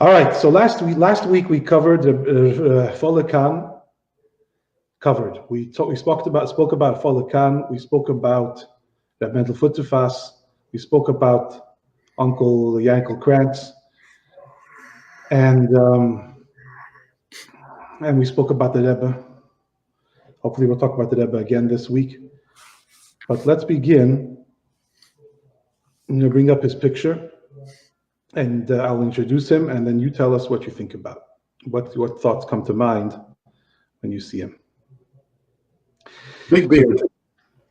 All right. So last week we covered Folakan. Covered. We spoke about Folakan. We spoke about Reb Mendel Futterfass. We spoke about Uncle Yankel Krantz, and we spoke about the Rebbe. Hopefully, we'll talk about the Rebbe again this week. But let's begin. I'm going to bring up his picture, and I'll introduce him, and then you tell us what you think about. What thoughts come to mind when you see him? Big beard.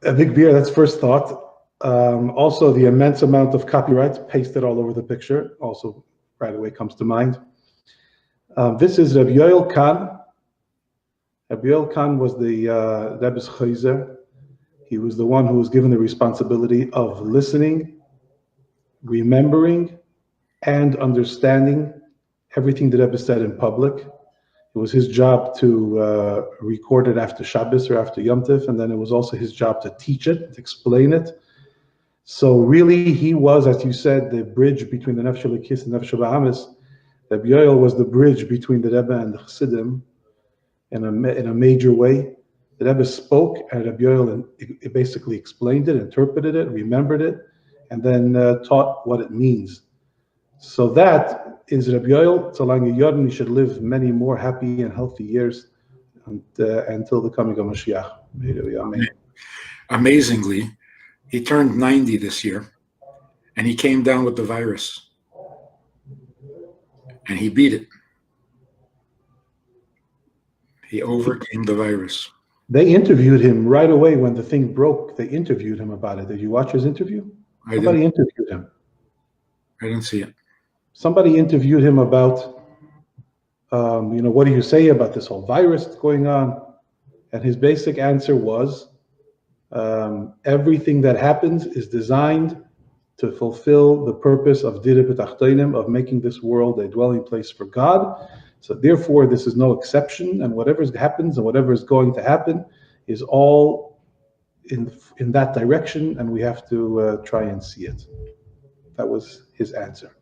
A big beard, that's first thought. Also, the immense amount of copyrights pasted all over the picture also right away comes to mind. This is Rabbi Yoel Khan. Rabbi Yoel Khan was the Rebbe's chayzer. He was the one who was given the responsibility of listening, remembering, and understanding everything the Rebbe said in public. It was his job to record it after Shabbos or after Yom Tov, and then it was also his job to teach it, to explain it. So really, he was, as you said, the bridge between the Nefesh Elokis and Nefesh Bahamas. Rabbi Yoel was the bridge between the Rebbe and the Chassidim in a major way. The Rebbe spoke, and Rabbi Yoel it basically explained it, interpreted it, remembered it, and then taught what it means. So that is Rabbi Yoel. Solange Yodin, he should live many more happy and healthy years until the coming of Mashiach. Amen. Amazingly, he turned 90 this year, and he came down with the virus, and he beat it. He overcame the virus. They interviewed him right away when the thing broke. They interviewed him about it. Did you watch his interview? Somebody interviewed him. I didn't see it. Somebody interviewed him about, what do you say about this whole virus that's going on? And his basic answer was, everything that happens is designed to fulfill the purpose of Dira B'Tachtonim, of making this world a dwelling place for God. So therefore, this is no exception, and whatever happens and whatever is going to happen is all in that direction, and we have to try and see it. That was his answer.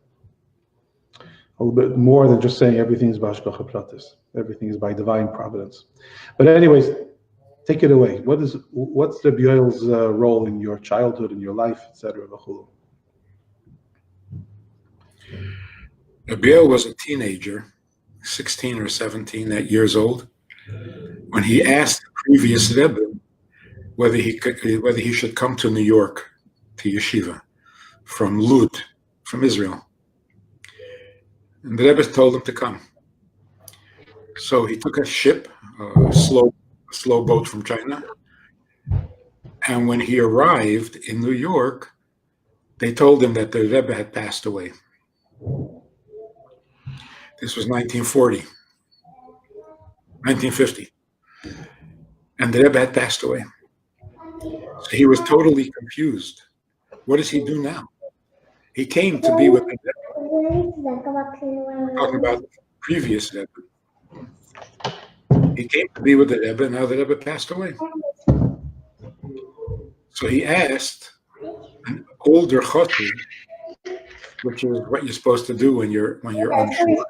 A little bit more than just saying everything is b'hashgacha pratis. Everything is by divine providence. But anyways, take it away. What's Rabbi Yoel's role in your childhood, in your life, etc.? Rabbi Yoel was a teenager, 16 or 17 years old, when he asked the previous Rebbe whether he should come to New York to yeshiva from Lud, from Israel. And the Rebbe told him to come. So he took a ship, a slow boat from China. And when he arrived in New York, they told him that the Rebbe had passed away. This was 1950. And the Rebbe had passed away. So he was totally confused. What does he do now? He came to be with the Rebbe. We're talking about the previous Rebbe. He came to be with the Rebbe, and now the Rebbe passed away. So he asked an older chotri, which is what you're supposed to do when you're unsure.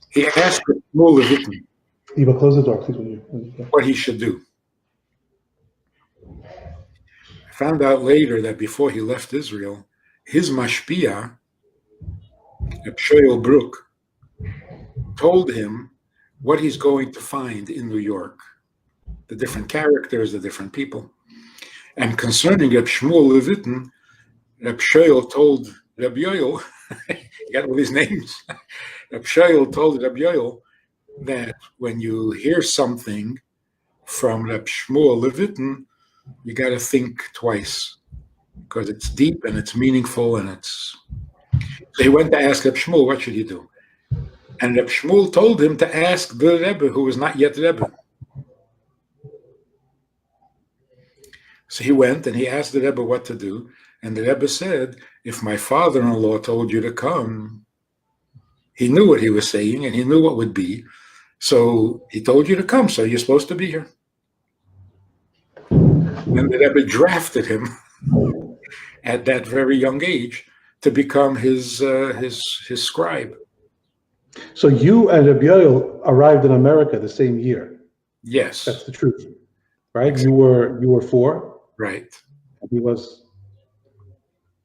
He asked Shmuel Levittin Eva, close the door, please. What he should do. I found out later that before he left Israel, his mashpia, Yoel Brook, told him what he's going to find in New York, the different characters, the different people. And concerning Reb Shmuel Levittin, Reb Yoel told Reb Yoel, you got all these names, Reb Yoel told Reb Yoel that when you hear something from Reb Shmuel Levittin, you got to think twice, because it's deep and it's meaningful and it's... So he went to ask Reb Shmuel, what should he do? And Reb Shmuel told him to ask the Rebbe, who was not yet Rebbe. So he went and he asked the Rebbe what to do. And the Rebbe said, if my father-in-law told you to come, he knew what he was saying and he knew what would be. So he told you to come, so you're supposed to be here. And the Rebbe drafted him at that very young age to become his scribe. So you and Rabbi Yoel arrived in America the same year. Yes. That's the truth, right? Exactly. You were 4. Right. He was,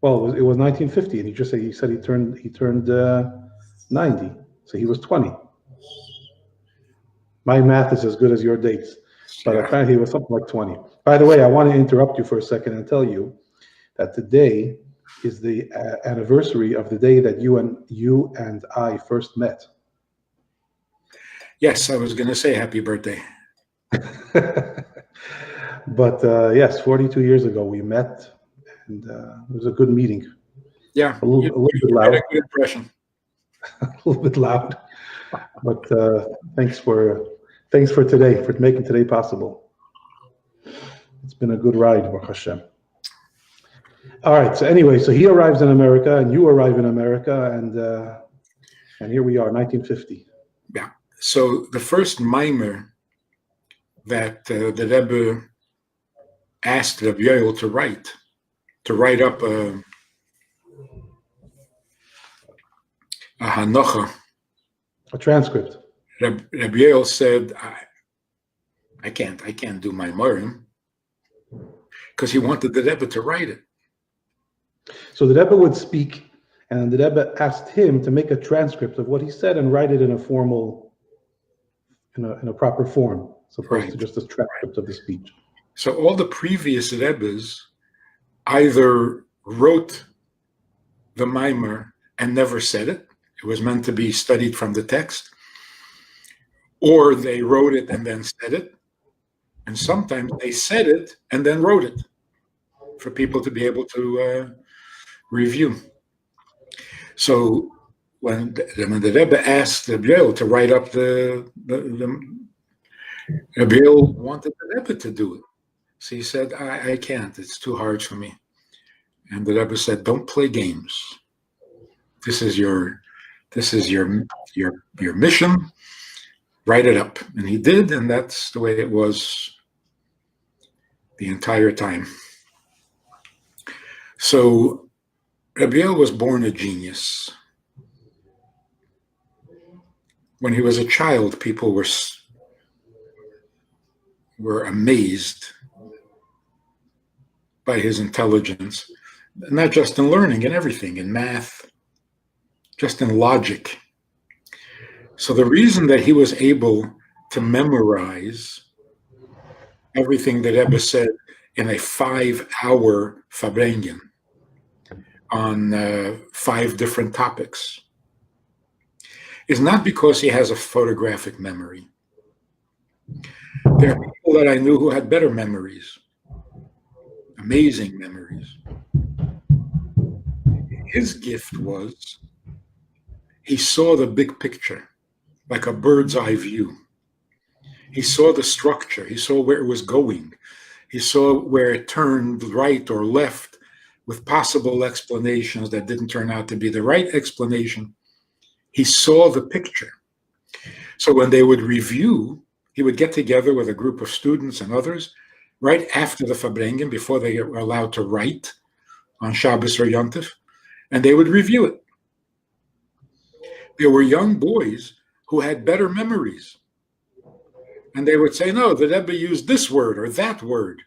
well, it was 1950, and he said he turned 90, so he was 20. My math is as good as your dates, but Yeah. apparently it was something like 20. By the way, I want to interrupt you for a second and tell you that today is the anniversary of the day that you and I first met. Yes, I was going to say happy birthday. But yes, 42 years ago we met, and it was a good meeting. Yeah, A little bit you loud, made a good impression. a little bit loud, but thanks for today, for making today possible. It's been a good ride, Baruch Hashem. All right. So anyway, so he arrives in America, and you arrive in America, and here we are, 1950. Yeah. So the first mimer that the Rebbe asked Rabbi Yoel to write up a hanocha. A transcript. Rabbi Yoel said, I can't do my Marim, because he wanted the Rebbe to write it. So the Rebbe would speak, and the Rebbe asked him to make a transcript of what he said and write it in a formal, in a proper form, as opposed to just a transcript of the speech. So all the previous Rebbes either wrote the mimer and never said it. It was meant to be studied from the text. Or they wrote it and then said it. And sometimes they said it and then wrote it for people to be able to review. So when the Rebbe asked Rabbi Yoel to write up the Rabbi Yoel wanted the Rebbe to do it. So he said, I can't. It's too hard for me. And the Rebbe said, don't play games. This is your mission. Write it up. And he did, and that's the way it was the entire time. So Rabbi Yoel was born a genius. When he was a child, people were amazed by his intelligence, not just in learning, in everything, in math, just in logic. So the reason that he was able to memorize everything that Rebbe said in a 5-hour Fabrengen on 5 different topics is not because he has a photographic memory. There are people that I knew who had better memories, amazing memories. His gift was he saw the big picture, like a bird's eye view. He saw the structure. He saw where it was going. He saw where it turned right or left with possible explanations that didn't turn out to be the right explanation. He saw the picture. So when they would review, he would get together with a group of students and others right after the Fabrengen, before they were allowed to write on Shabbos or Yom Tov, and they would review it. There were young boys who had better memories. And they would say, no, the Rebbe used this word or that word.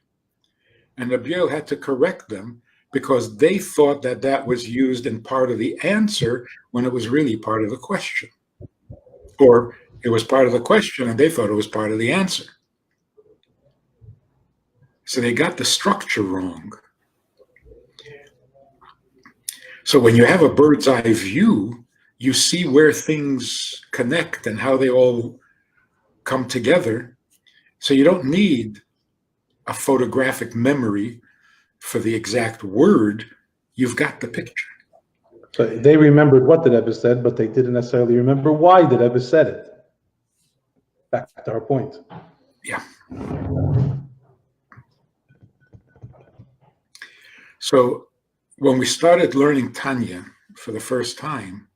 And Rabbi Yoel had to correct them because they thought that that was used in part of the answer when it was really part of the question. Or it was part of the question and they thought it was part of the answer. So they got the structure wrong. So when you have a bird's eye view, you see where things connect and how they all come together. So you don't need a photographic memory for the exact word. You've got the picture. So they remembered what the Rebbe said, but they didn't necessarily remember why the Rebbe said it. Back to our point. Yeah. So when we started learning Tanya for the first time,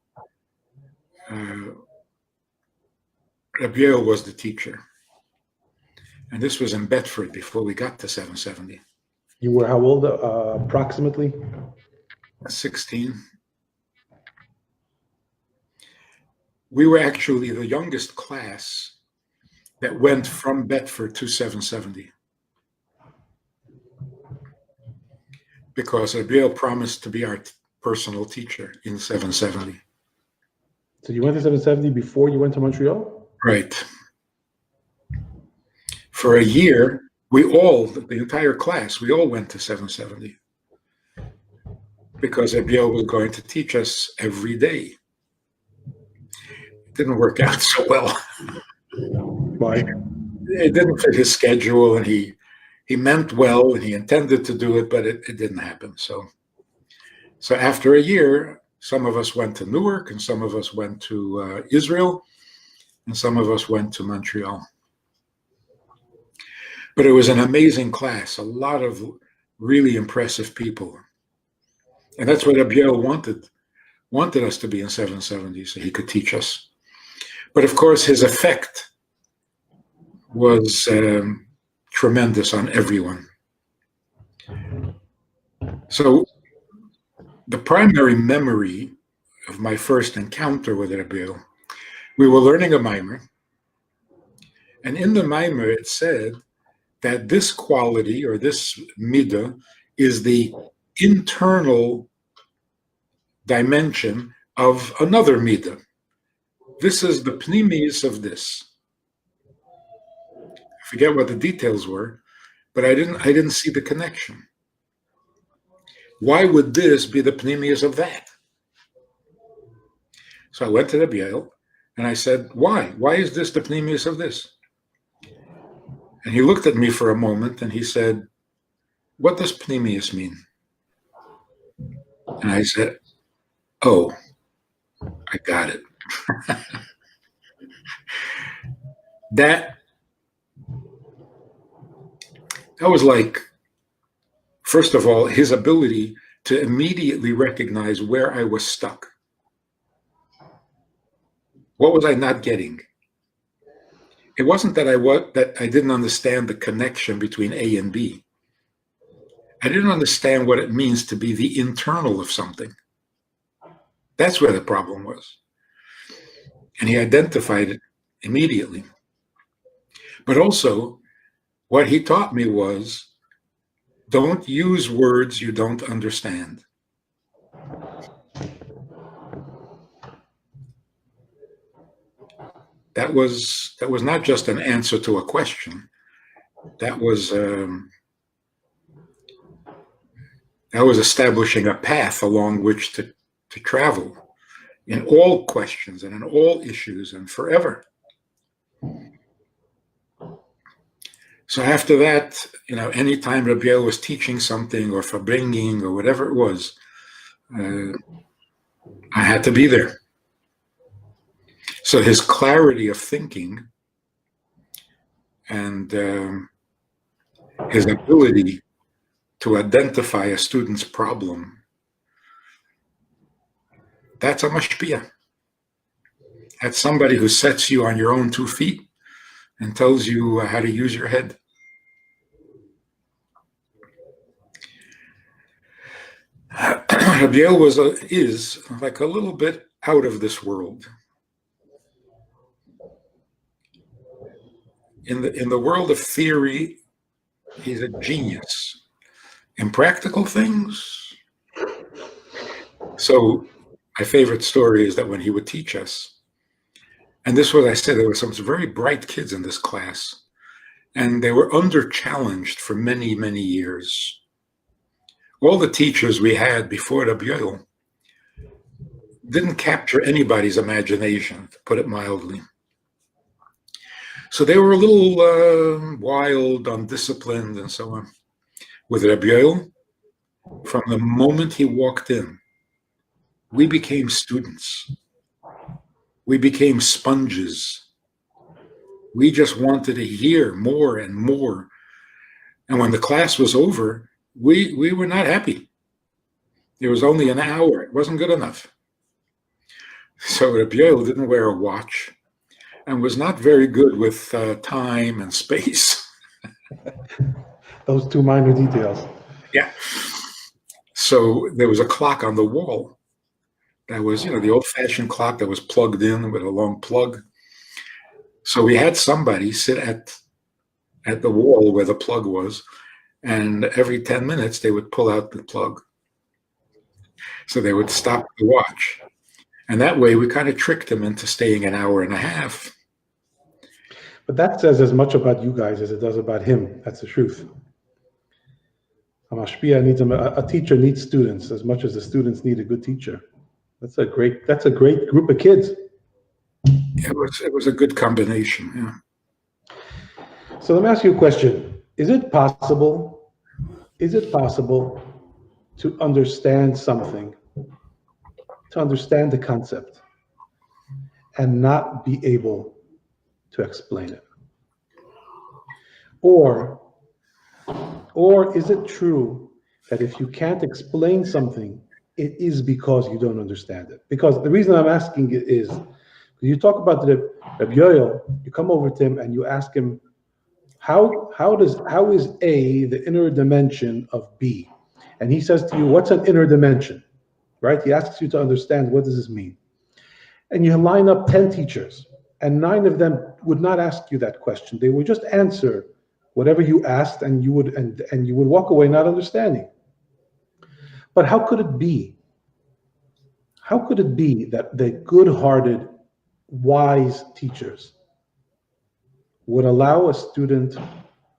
Rabbi Yoel was the teacher. And this was in Bedford before we got to 770. You were how old, approximately? 16. we were actually the youngest class that went from Bedford to 770. Because Rabbi Yoel promised to be our personal teacher in 770. So you went to 770 before you went to Montreal? Right. For a year, the entire class, we all went to 770. Because Rabbi Yoel was going to teach us every day. It didn't work out so well. Why? It didn't fit his schedule, and he meant well, and he intended to do it, but it didn't happen. So after a year, some of us went to Newark, and some of us went to Israel, and some of us went to Montreal. But it was an amazing class, a lot of really impressive people. And that's what Rabbi Yoel wanted us to be in 770, so he could teach us. But of course, his effect was tremendous on everyone. So the primary memory of my first encounter with Rabbi Yoel, we were learning a mimer, and in the mimer it said that this quality or this midah is the internal dimension of another midah. This is the pnimis of this. I forget what the details were, but I didn't see the connection. Why would this be the pnimis of that? So I went to Rabbi Yoel and I said, why? Why is this the pnimis of this? And he looked at me for a moment and he said, what does pnimius mean? And I said, oh, I got it. That was like, first of all, his ability to immediately recognize where I was stuck. What was I not getting? It wasn't that I didn't understand the connection between A and B. I didn't understand what it means to be the internal of something. That's where the problem was. And he identified it immediately. But also, what he taught me was, don't use words you don't understand. That was not just an answer to a question. That was establishing a path along which to travel in all questions and in all issues and forever. So after that, anytime Rabbi Yoel was teaching something or bringing or whatever it was, I had to be there. So his clarity of thinking and his ability to identify a student's problem, that's a mashpia. That's somebody who sets you on your own 2 feet and tells you how to use your head. Rabbi Yoel is like a little bit out of this world. In the world of theory, he's a genius. In practical things, so my favorite story is that when he would teach us, and this was, I said, there were some very bright kids in this class, and they were under-challenged for many, many years. All the teachers we had before Rabbi Yoel didn't capture anybody's imagination, to put it mildly. So they were a little wild, undisciplined, and so on. With Rabbi Yoel, from the moment he walked in, we became students. We became sponges. We just wanted to hear more and more. And when the class was over, we were not happy. It was only an hour. It wasn't good enough. So Rabbi Yoel didn't wear a watch and was not very good with time and space. Those 2 minor details. Yeah. So there was a clock on the wall that was, the old-fashioned clock that was plugged in with a long plug. So we had somebody sit at the wall where the plug was, and every 10 minutes they would pull out the plug. So they would stop the watch. And that way we kind of tricked them into staying an hour and a half. But that says as much about you guys as it does about him. That's the truth. A teacher needs students as much as the students need a good teacher. That's a great group of kids. It was a good combination. Yeah. So let me ask you a question. Is it possible to understand something, to understand the concept, and not be able to explain it? Or is it true that if you can't explain something, it is because you don't understand it? Because the reason I'm asking it is, you talk about the Rabbi Yoel, you come over to him and you ask him, how is A the inner dimension of B? And he says to you, what's an inner dimension? Right? He asks you to understand, what does this mean? And you line up 10 teachers, and 9 of them would not ask you that question. They would just answer whatever you asked, and you would walk away not understanding. But how could it be? How could it be that the good-hearted, wise teachers would allow a student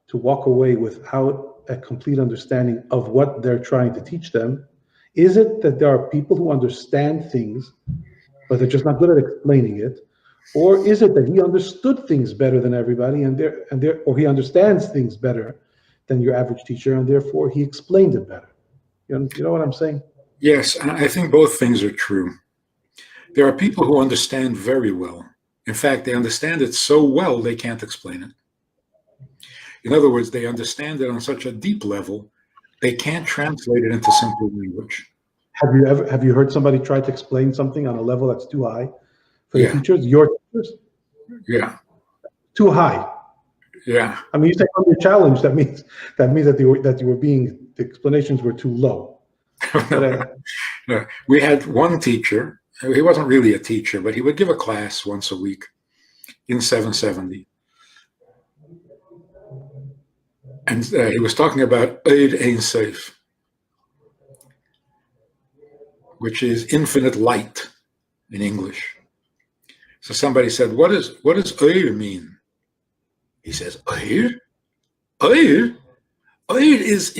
to walk away without a complete understanding of what they're trying to teach them? Is it that there are people who understand things, but they're just not good at explaining it? Or is it that he understood things better than everybody, or he understands things better than your average teacher, and therefore he explained it better? You know what I'm saying? Yes, I think both things are true. There are people who understand very well. In fact, they understand it so well they can't explain it. In other words, they understand it on such a deep level, they can't translate it into simple language. Have you heard somebody try to explain something on a level that's too high for the teachers, your teachers? Yeah. Too high. Yeah. I mean, you say under challenge, that means the explanations were too low. We had one teacher. He wasn't really a teacher, but he would give a class once a week in 770. And he was talking about Eid Ein Sof, which is infinite light in English. So somebody said, what does Eid mean? He says, Eid? Eid? Eid is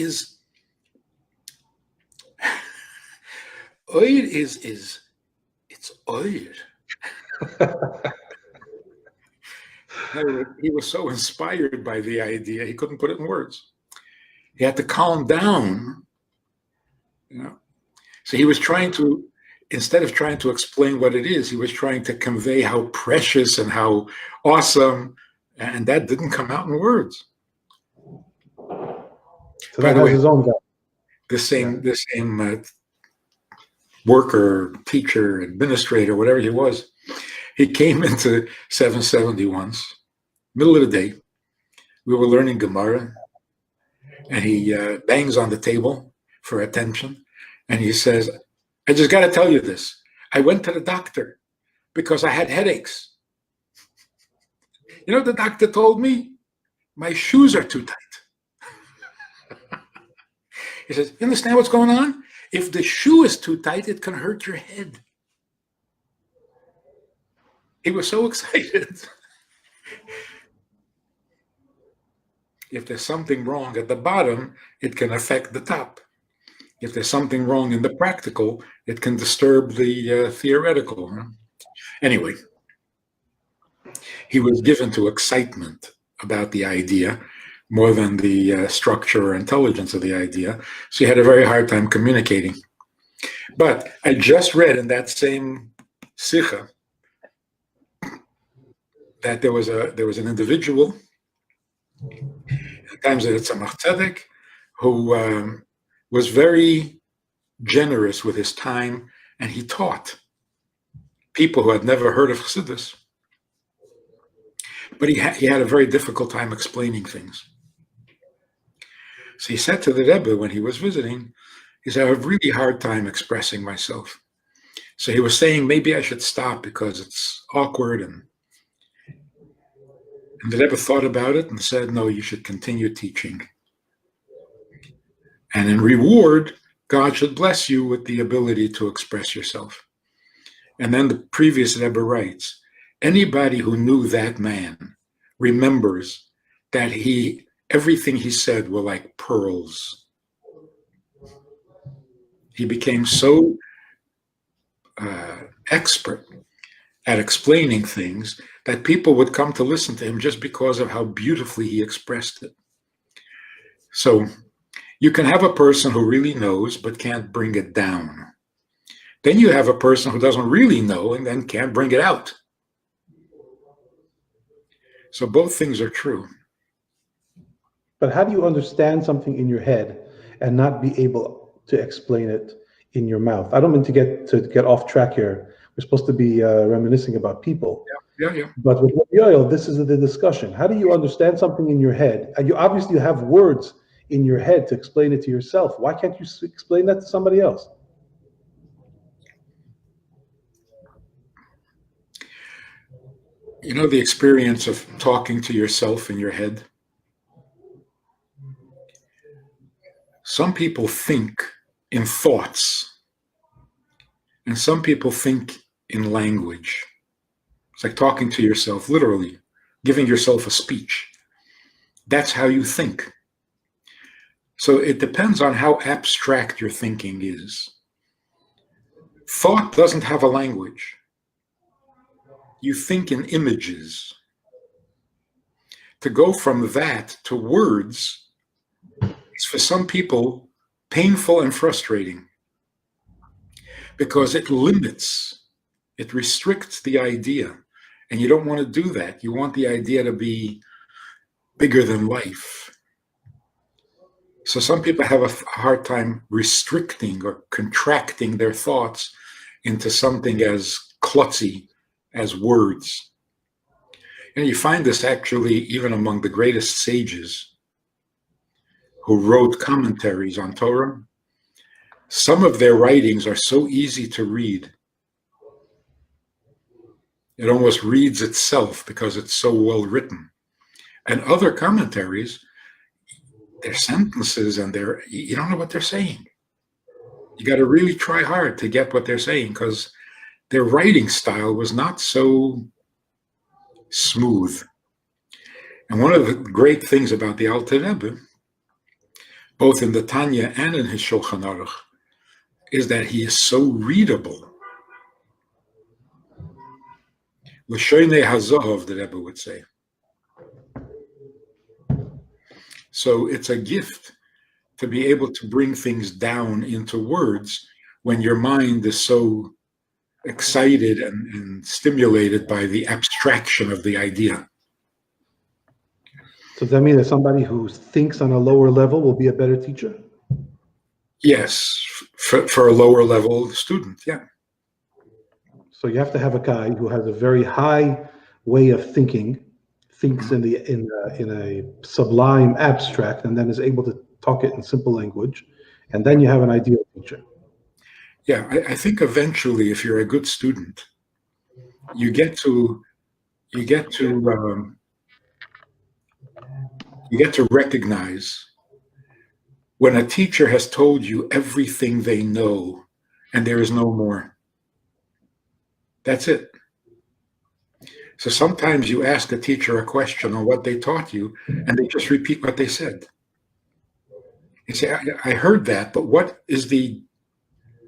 Eid is it's Eid. He was so inspired by the idea, he couldn't put it in words. He had to calm down, So he was trying to, instead of trying to explain what it is, he was trying to convey how precious and how awesome, and that didn't come out in words. So that has his own guy. The same worker, teacher, administrator, whatever he was, he came into 770 once, middle of the day. We were learning Gemara, and he bangs on the table for attention, and he says, I just got to tell you this. I went to the doctor because I had headaches. You know what the doctor told me? My shoes are too tight. He says, you understand what's going on? If the shoe is too tight, it can hurt your head. He was so excited. If there's something wrong at the bottom, it can affect the top. If there's something wrong in the practical, it can disturb the theoretical. Anyway, he was given to excitement about the idea more than the structure or intelligence of the idea. So he had a very hard time communicating. But I just read in that same sikha that there was an individual, at times it's a Tzemach Tzedek, who was very generous with his time, and he taught people who had never heard of Chassidus. But he had a very difficult time explaining things. So he said to the Rebbe when he was visiting, he said, I have a really hard time expressing myself. So he was saying, maybe I should stop because it's awkward. And the Rebbe thought about it and said, no, you should continue teaching. And in reward, God should bless you with the ability to express yourself. And then the previous Rebbe writes, anybody who knew that man remembers that everything he said were like pearls. He became so expert at explaining things that people would come to listen to him just because of how beautifully he expressed it. So you can have a person who really knows but can't bring it down. Then you have a person who doesn't really know and then can't bring it out. So both things are true. But how do you understand something in your head and not be able to explain it in your mouth? I don't mean to get off track here. We're supposed to be reminiscing about people. Yeah. But with Yoel, this is the discussion. How do you understand something in your head? And you obviously have words in your head to explain it to yourself. Why can't you explain that to somebody else? You know the experience of talking to yourself in your head? Some people think in thoughts, and some people think in language. It's like talking to yourself, literally, giving yourself a speech. That's how you think. So it depends on how abstract your thinking is. Thought doesn't have a language. You think in images. To go from that to words is for some people painful and frustrating because it limits, it restricts the idea. And you don't want to do that. You want the idea to be bigger than life. So some people have a hard time restricting or contracting their thoughts into something as klutzy as words. And you find this actually even among the greatest sages who wrote commentaries on Torah. Some of their writings are so easy to read. It almost reads itself because it's so well written. And other commentaries, their sentences and you don't know what they're saying. You got to really try hard to get what they're saying because their writing style was not so smooth. And one of the great things about the Alter Rebbe, both in the Tanya and in his Shulchan Aruch, is that he is so readable. L'shoinei hazohov, the Rebbe would say. So it's a gift to be able to bring things down into words when your mind is so excited and stimulated by the abstraction of the idea. So does that mean that somebody who thinks on a lower level will be a better teacher? Yes, for a lower level student, yeah. So you have to have a guy who has a very high way of thinking, thinks in a sublime abstract, and then is able to talk it in simple language, and then you have an ideal teacher. Yeah, I think eventually, if you're a good student, you get to recognize when a teacher has told you everything they know and there is no more. That's it. So sometimes you ask a teacher a question on what they taught you and they just repeat what they said. You say, I heard that, but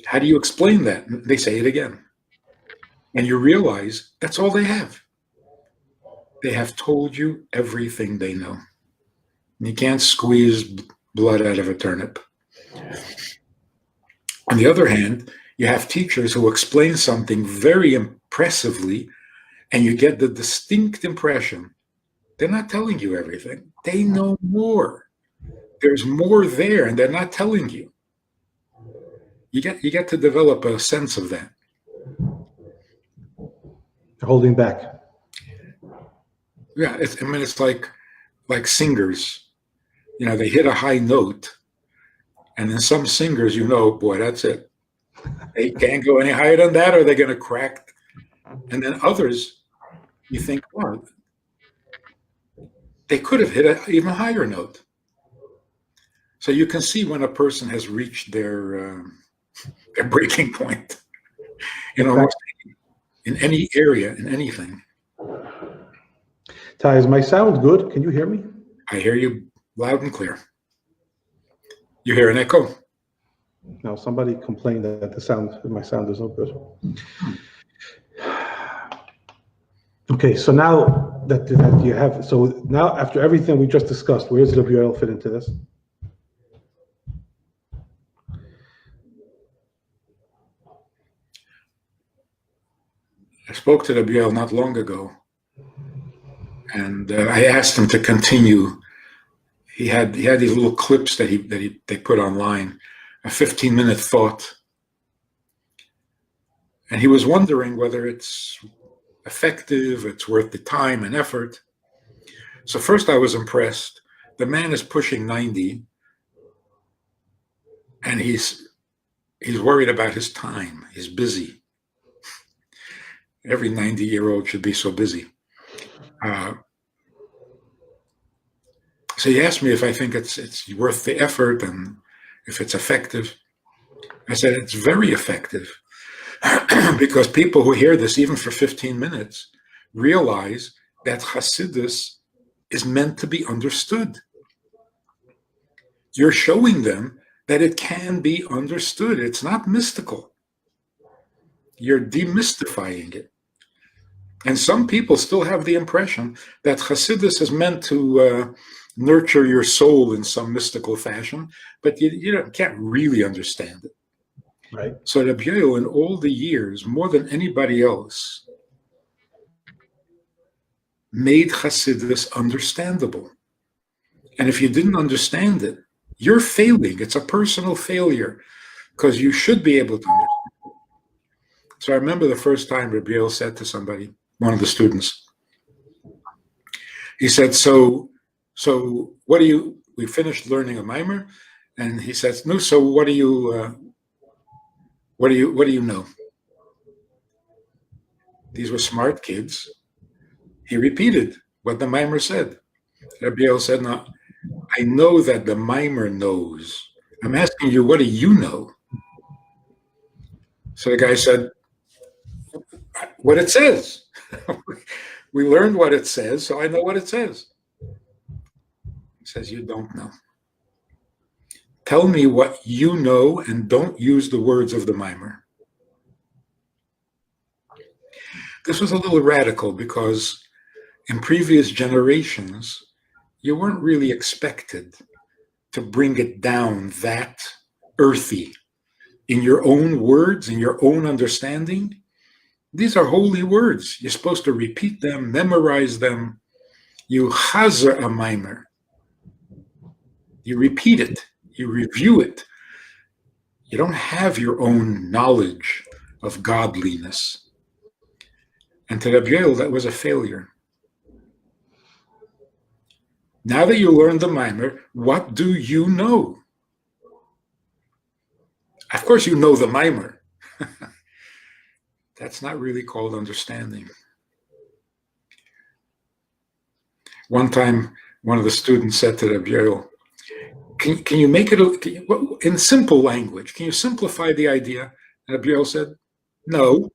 how do you explain that? And they say it again. And you realize that's all they have. They have told you everything they know. You can't squeeze blood out of a turnip. On the other hand, you have teachers who explain something very impressively, and you get the distinct impression they're not telling you everything. They know more. There's more there, and they're not telling you. You get to develop a sense of that. They're holding back. Yeah, it's like singers. They hit a high note, and then some singers, boy, that's it. They can't go any higher than that, or they're going to crack. And then others, you think, oh, they could have hit an even higher note. So you can see when a person has reached their breaking point in almost in any area, in anything. Ty, is my sound good? Can you hear me? I hear you loud and clear. You hear an echo? No, somebody complained that my sound is not good. Okay, so now that you have, so now after everything we just discussed, where does Rabbi Yoel fit into this? I spoke to Rabbi Yoel not long ago, and I asked him to continue. He had these little clips that they put online, a 15-minute thought, and he was wondering whether it's effective, it's worth the time and effort. So first I was impressed. The man is pushing 90, and he's worried about his time. He's busy. Every 90-year-old should be so busy. So he asked me if I think it's worth the effort and if it's effective. I said it's very effective because people who hear this, even for 15 minutes, realize that Hasidus is meant to be understood. You're showing them that it can be understood. It's not mystical. You're demystifying it. And some people still have the impression that Hasidus is meant to nurture your soul in some mystical fashion, but you can't really understand it. Right. So Rabbi Yoel, in all the years, more than anybody else, made Hasidus understandable. And if you didn't understand it, you're failing. It's a personal failure because you should be able to understand it. So I remember the first time Rabbi Yoel said to somebody, one of the students, he said, so what do you, we finished learning a mimer, and he says, no, so what do you know? These were smart kids. He repeated what the mimer said. Rabbi Yoel said, no, I know that the mimer knows. I'm asking you, what do you know? So the guy said, what it says. We learned what it says, so I know what it says. He says, you don't know. Tell me what you know and don't use the words of the mimer. This was a little radical because in previous generations, you weren't really expected to bring it down that earthy in your own words, in your own understanding. These are holy words. You're supposed to repeat them, memorize them. You chazer a mimer. You repeat it. You review it. You don't have your own knowledge of godliness. And to Rabbi Yoel, that was a failure. Now that you learned the mimer, what do you know? Of course you know the mimer. That's not really called understanding. One time, one of the students said to Rabbi Yoel, can you make it in simple language? Can you simplify the idea? And Rabbi Yoel said, no.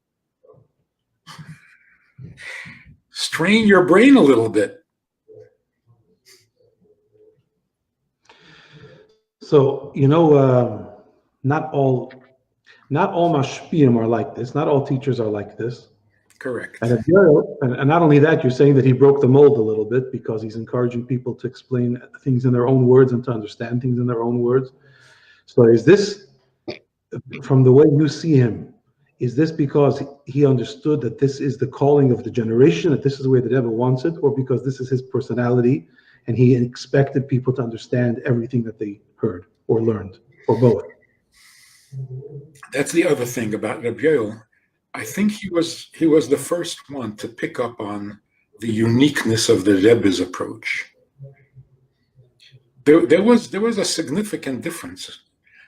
Strain your brain a little bit. So, not all mashpiyim are like this. Not all teachers are like this. Correct. And not only that, you're saying that he broke the mold a little bit because he's encouraging people to explain things in their own words and to understand things in their own words. So is this, from the way you see him, is this because he understood that this is the calling of the generation, that this is the way the devil wants it, or because this is his personality and he expected people to understand everything that they heard or learned, or both? That's the other thing about Rabbi Yoel. I think he was the first one to pick up on the uniqueness of the Rebbe's approach. There was a significant difference,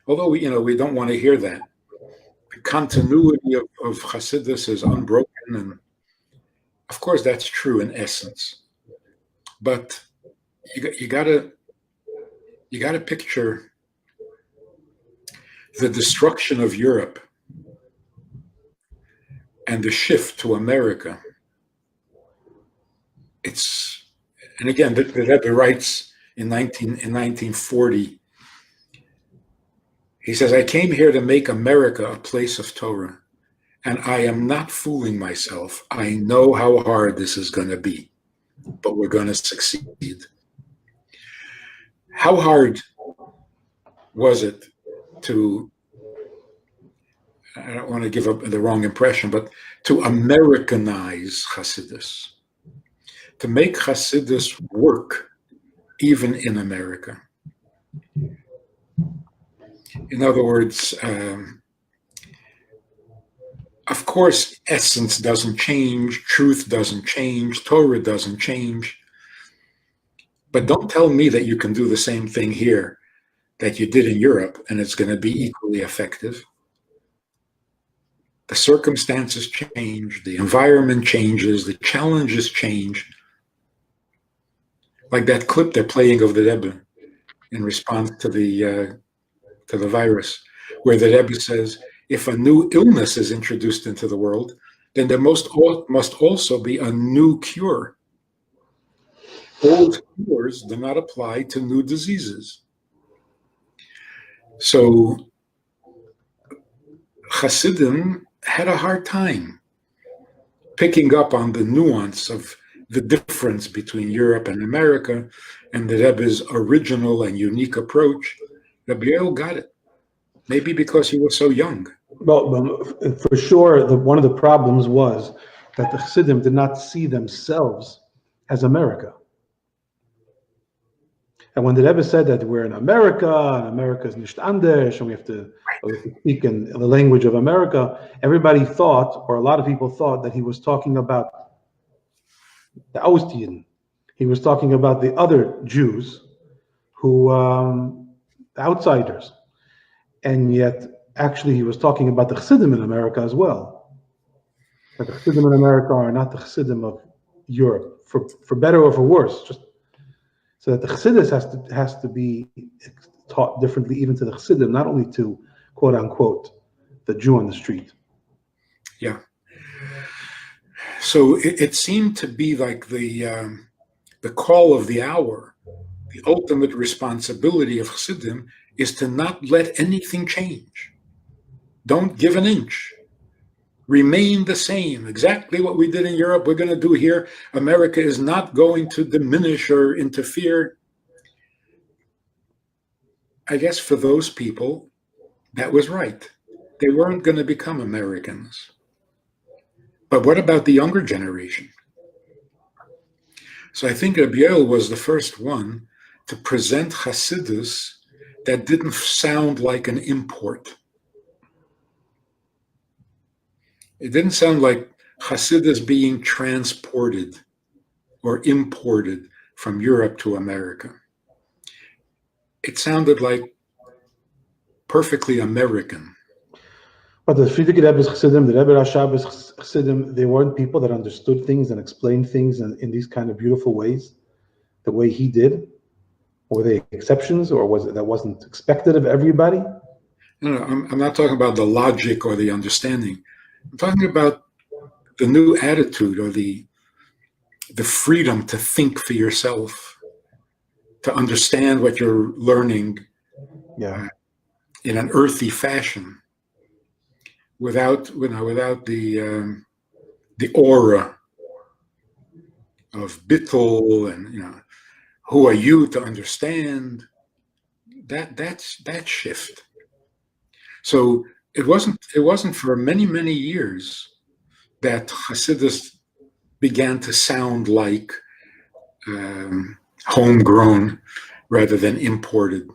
although we don't want to hear that. the continuity of Hasidus is unbroken, and of course that's true in essence. But you gotta picture the destruction of Europe and the shift to America. And again, the Rebbe writes in 1940. He says, "I came here to make America a place of Torah, and I am not fooling myself. I know how hard this is going to be, but we're going to succeed." How hard was it to, I don't want to give up the wrong impression, but to Americanize Hasidus, to make Hasidus work even in America? In other words, of course, essence doesn't change, truth doesn't change, Torah doesn't change. But don't tell me that you can do the same thing here that you did in Europe and it's going to be equally effective. The circumstances change, the environment changes, the challenges change. Like that clip they're playing of the Rebbe in response to the virus, where the Rebbe says, if a new illness is introduced into the world, then there must also be a new cure. Old cures do not apply to new diseases. So Hasidim had a hard time picking up on the nuance of the difference between Europe and America and the Rebbe's original and unique approach. Rabbi Yoel got it, maybe because he was so young. Well, for sure, one of the problems was that the Chassidim did not see themselves as America. And when the Rebbe said that we're in America, and America is nicht anders, and we have to speak in the language of America, everybody thought, or a lot of people thought, that he was talking about the Ausjuden. He was talking about the other Jews, who, the outsiders. And yet, actually, he was talking about the Chassidim in America as well. But the Chassidim in America are not the Chassidim of Europe, for better or for worse. Just so that the Chassidus has to be taught differently, even to the Chassidim, not only to quote unquote the Jew on the street. Yeah. So it seemed to be like the call of the hour. The ultimate responsibility of Chassidim is to not let anything change. Don't give an inch. Remain the same. Exactly what we did in Europe, we're going to do here. America is not going to diminish or interfere. I guess for those people, that was right. They weren't going to become Americans. But what about the younger generation? So I think Rabbi Yoel was the first one to present Hasidus that didn't sound like an import. It didn't sound like Hasidus being transported or imported from Europe to America. It sounded like perfectly American. But the Frierdiker Rebbe's Chassidim, the Rebbe Rashab's Chassidim, they weren't people that understood things and explained things in these kind of beautiful ways, the way he did. Were they exceptions, or was it that wasn't expected of everybody? No, I'm not talking about the logic or the understanding. I'm talking about the new attitude or the freedom to think for yourself, to understand what you're learning in an earthy fashion, without the aura of bittul and who are you to understand that shift. So it wasn't for many years that Hasidus began to sound like homegrown rather than imported.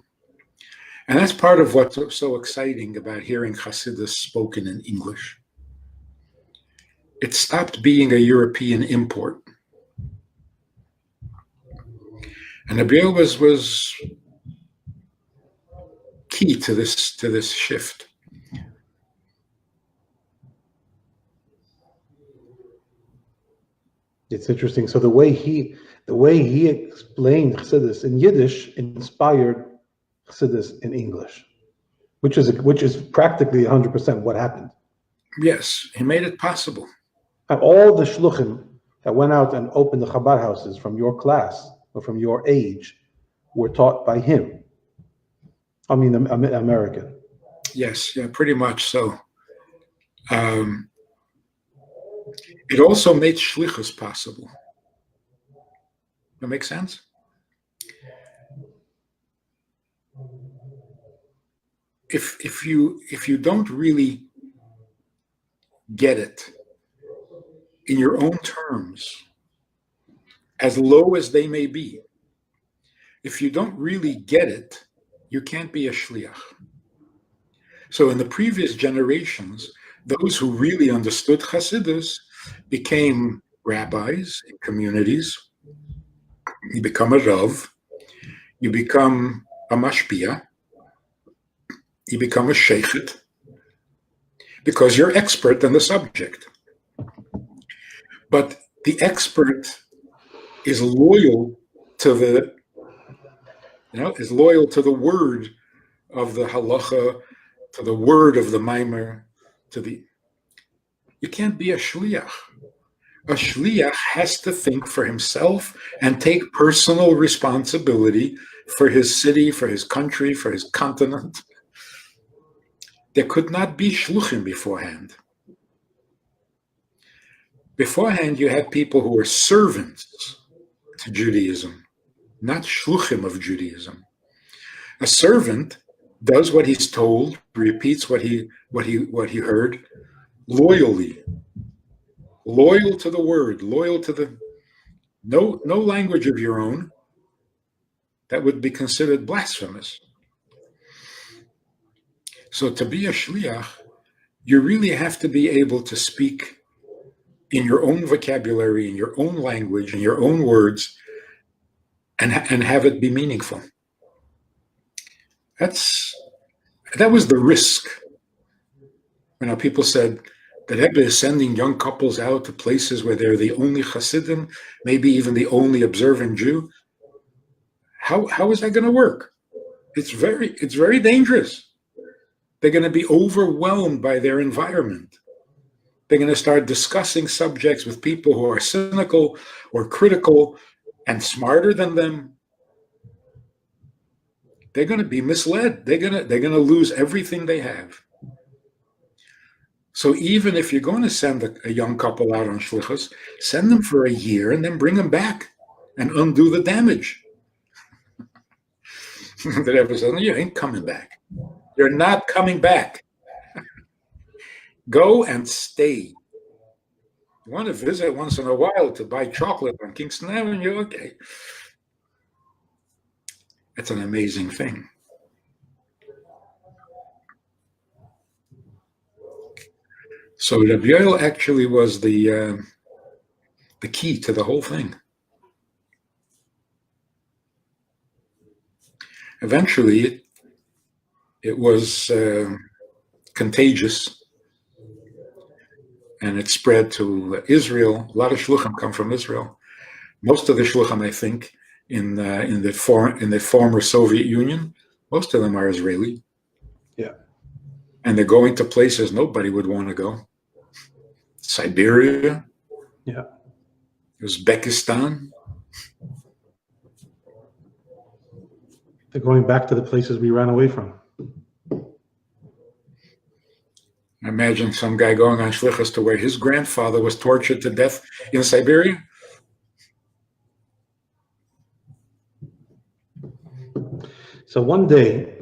And that's part of what's so exciting about hearing Hasidus spoken in English. It stopped being a European import. And Rabbi Yoel was key to this shift. It's interesting. So the way he explained Chassidus in Yiddish inspired Chassidus in English, which is practically 100% what happened. Yes, he made it possible. And all the shluchim that went out and opened the Chabad houses from your class or from your age were taught by him. I mean, American. Yes, yeah, pretty much so. It also made shlichus possible. That makes sense? If you don't really get it in your own terms, as low as they may be, if you don't really get it, you can't be a shliach. So in the previous generations, those who really understood Hasidus became rabbis in communities. You become a Rav, you become a Mashpia, you become a Sheikhet, because you're expert in the subject. But the expert is loyal to the, is loyal to the word of the halacha, to the word of the maimer, you can't be a shliach. A shliach has to think for himself and take personal responsibility for his city, for his country, for his continent. There could not be shluchim beforehand. Beforehand, you had people who were servants to Judaism, not shluchim of Judaism. A servant does what he's told, repeats what he heard, loyally, loyal to the word, loyal to the no language of your own. That would be considered blasphemous. So to be a shliach, you really have to be able to speak in your own vocabulary, in your own language, in your own words, and have it be meaningful. That was the risk. People said that Rebbe is sending young couples out to places where they're the only Hasidim, maybe even the only observant Jew. How is that going to work? It's very dangerous. They're going to be overwhelmed by their environment. They're going to start discussing subjects with people who are cynical or critical and smarter than them. They're going to be misled. They're going to lose everything they have. So even if you're going to send a young couple out on shlichus, send them for a year and then bring them back and undo the damage. The Rebbe says, you ain't coming back. You're not coming back. Go and stay. You want to visit once in a while to buy chocolate on Kingston Avenue? Okay. It's an amazing thing. So Rabbi Yoel actually was the key to the whole thing. Eventually, it was contagious, and it spread to Israel. A lot of shluchim come from Israel. Most of the shluchim, I think, in the former Soviet Union, most of them are Israeli. Yeah. And they're going to places nobody would want to go. Siberia. Yeah. Uzbekistan. They're going back to the places we ran away from. Imagine some guy going on shlichus to where his grandfather was tortured to death in Siberia. So one day,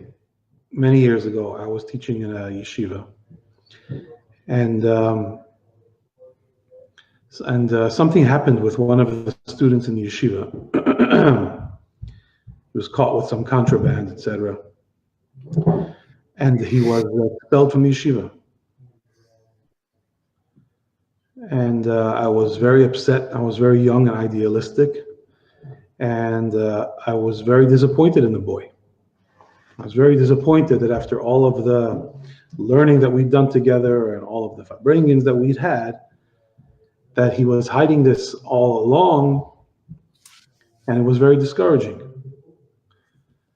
many years ago, I was teaching in a yeshiva, and something happened with one of the students in the yeshiva. He was caught with some contraband, etc., and he was expelled from the yeshiva. And I was very upset. I was very young and idealistic, and I was very disappointed in the boy. I was very disappointed that after all of the learning that we'd done together and all of the farbrengens that we'd had, that he was hiding this all along, and it was very discouraging.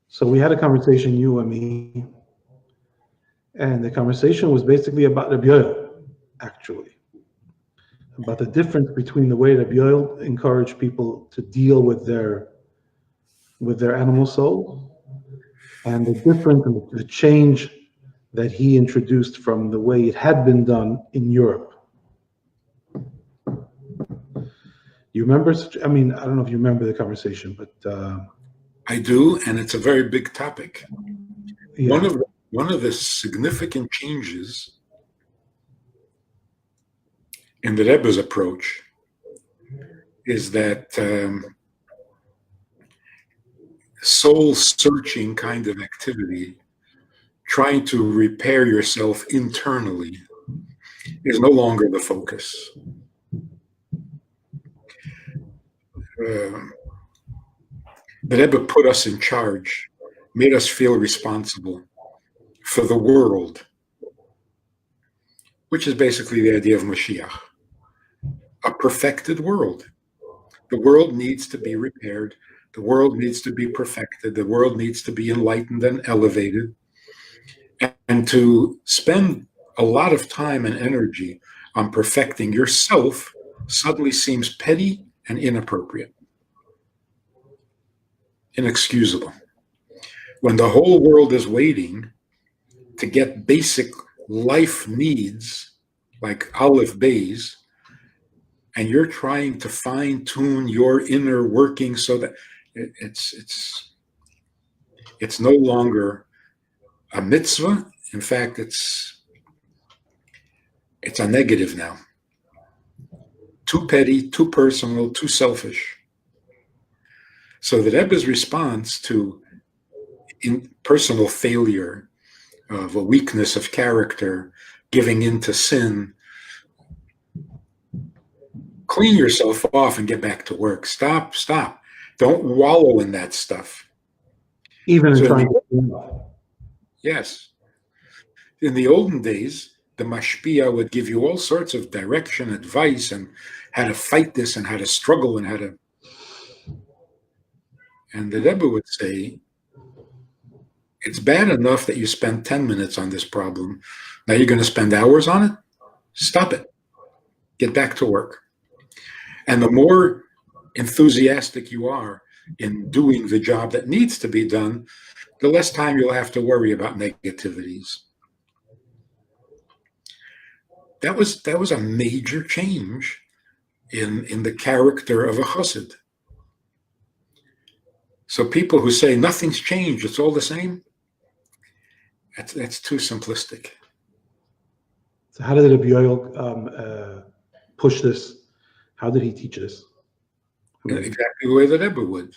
So we had a conversation, you and me, and the conversation was basically about Rabbi Yoel, actually, about the difference between the way Rabbi Yoel encouraged people to deal with their animal soul, and the difference, the change that he introduced from the way it had been done in Europe. You remember? I mean, I don't know if you remember the conversation, but I do, and it's a very big topic. yeah. One of the significant changes in the Rebbe's approach is that soul-searching kind of activity, trying to repair yourself internally, is no longer the focus. The Rebbe put us in charge, made us feel responsible for the world, which is basically the idea of Mashiach, a perfected world. The world needs to be repaired. The world needs to be perfected. The world needs to be enlightened and elevated. And to spend a lot of time and energy on perfecting yourself suddenly seems petty and inappropriate, inexcusable. When the whole world is waiting to get basic life needs like Aleph Bays, and you're trying to fine-tune your inner working so that it's no longer a mitzvah. In fact, it's a negative now. Too petty, too personal, too selfish. So the Rebbe's response to personal failure, of a weakness of character, giving in to sin, clean yourself off and get back to work. Stop. Don't wallow in that stuff. Even in trying to. Yes. In the olden days, the mashpia would give you all sorts of direction, advice, and how to fight this and how to struggle and how to. And the Rebbe would say, it's bad enough that you spend 10 minutes on this problem. Now you're going to spend hours on it? Stop it. Get back to work. And the more enthusiastic you are in doing the job that needs to be done, the less time you'll have to worry about negativities. That was a major change in the character of a chassid. So people who say nothing's changed, it's all the same, that's too simplistic. So how did Rabbi Yoel push this? How did he teach this? Exactly the way the Rebbe would.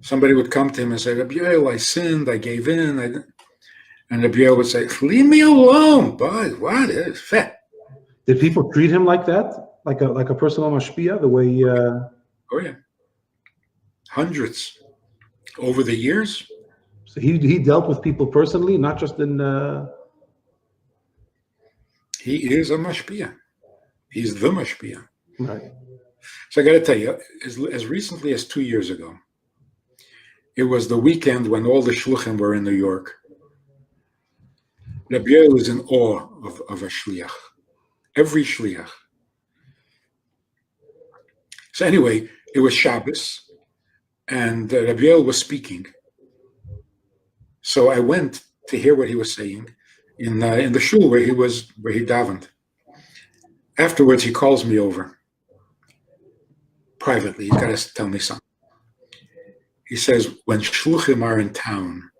Somebody would come to him and say, Rabbi Yoel, I sinned, I gave in. And Rabbi Yoel would say, leave me alone, boy, what is fat? Did people treat him like that? Like a personal mashpia, the way... Oh, yeah. Hundreds over the years. So he dealt with people personally, not just in... He is a mashpia. He's the mashpia. Right. So I got to tell you, as recently as 2 years ago, it was the weekend when all the shluchim were in New York. Rabbi Yoel is in awe of a shliach, every shliach. So anyway, it was Shabbos, and Rabbi Yoel was speaking. So I went to hear what he was saying in the shul where he davened. Afterwards, he calls me over privately. He's got to tell me something. He says, when shluchim are in town,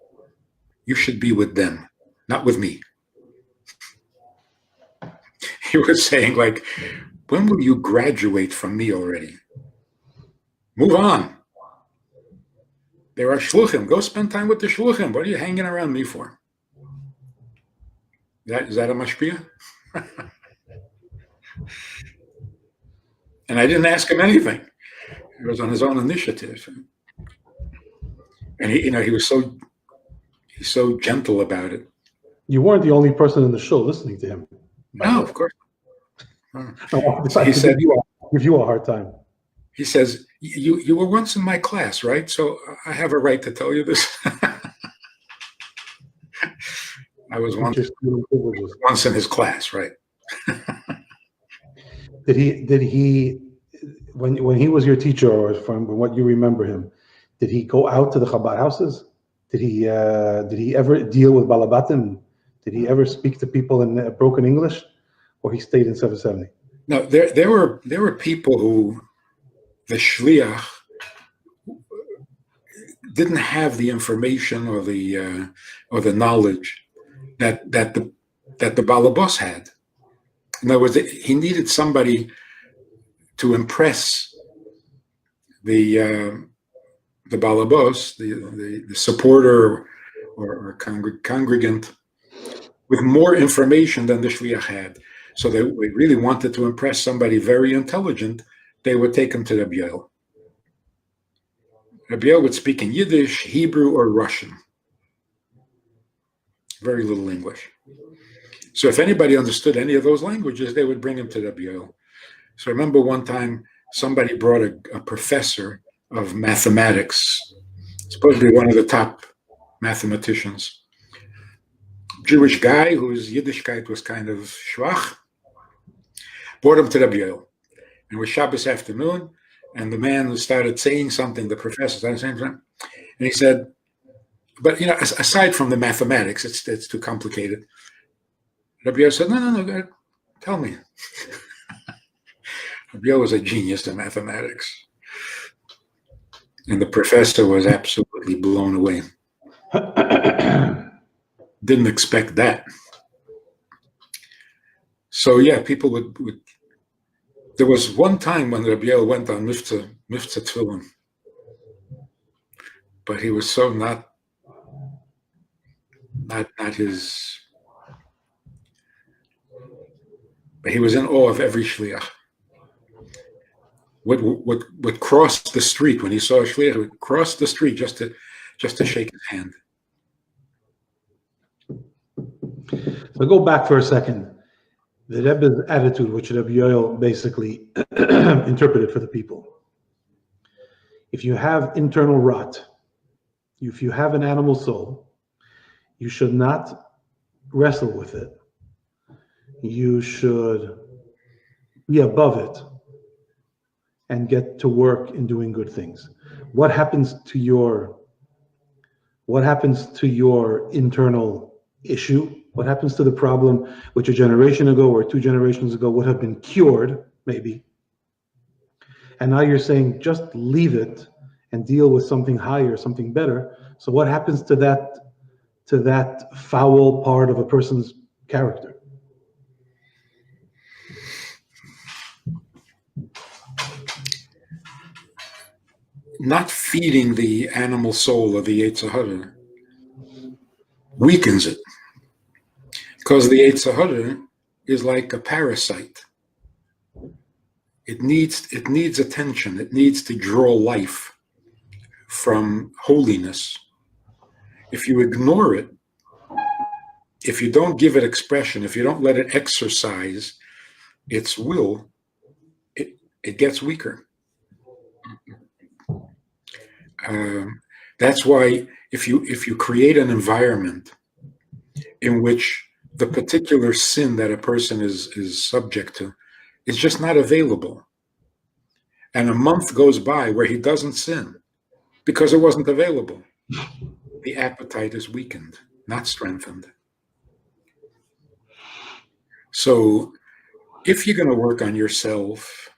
you should be with them, not with me. He was saying, like, when will you graduate from me already? Move on. There are shluchim. Go spend time with the shluchim. What are you hanging around me for? Is that a mashpia? And I didn't ask him anything. It was on his own initiative. And he was he's so gentle about it. You weren't the only person in the show listening to him. No, of course. So he said, give you a hard time. He says, you were once in my class, right? So I have a right to tell you this. I was once in his class, right? Did he when he was your teacher, or from what you remember him, did he go out to the Chabad houses? Did he ever deal with Balabatim? Did he ever speak to people in broken English, or he stayed in 770? No, there were people who the shliach didn't have the information or the knowledge that the balabos had. In other words, he needed somebody to impress the balabos, the supporter or congregant, with more information than the shliach had. So they really wanted to impress somebody very intelligent. They would take him to Rabbi Yoel. Rabbi Yoel would speak in Yiddish, Hebrew, or Russian. Very little English. So if anybody understood any of those languages, they would bring him to Rabbi Yoel. So I remember one time somebody brought a professor of mathematics, supposedly one of the top mathematicians, Jewish guy whose Yiddishkeit was kind of schwach, brought him to Rabbi Yoel. And it was Shabbos afternoon, and the man started saying something, the professor started saying something, and he said, but aside from the mathematics, it's too complicated. Rabbi Yoel said, no, tell me. Rabbi Yoel was a genius in mathematics. And the professor was absolutely blown away. Didn't expect that. So yeah, people would. There was one time when Rabbi Yoel went on Miftzah Tefillin, but he was so not his. But he was in awe of every shliach. Would cross the street when he saw a shliach. Would cross the street just to shake his hand. So go back for a second. The Rebbe's attitude, which Rabbi Yoel basically interpreted for the people. If you have internal rot, if you have an animal soul, you should not wrestle with it. You should be above it and get to work in doing good things. What happens to your internal issue? What happens to the problem which a generation ago or 2 generations ago would have been cured, maybe? And now you're saying just leave it and deal with something higher, something better. So what happens to that foul part of a person's character? Not feeding the animal soul of the Yetzer Hara weakens it. Because the Yetzer Hara is like a parasite. It needs attention. It needs to draw life from holiness. If you ignore it, if you don't give it expression, if you don't let it exercise its will, it gets weaker. That's why if you create an environment in which the particular sin that a person is subject to is just not available, and a month goes by where he doesn't sin because it wasn't available, the appetite is weakened, not strengthened. So if you're going to work on yourself,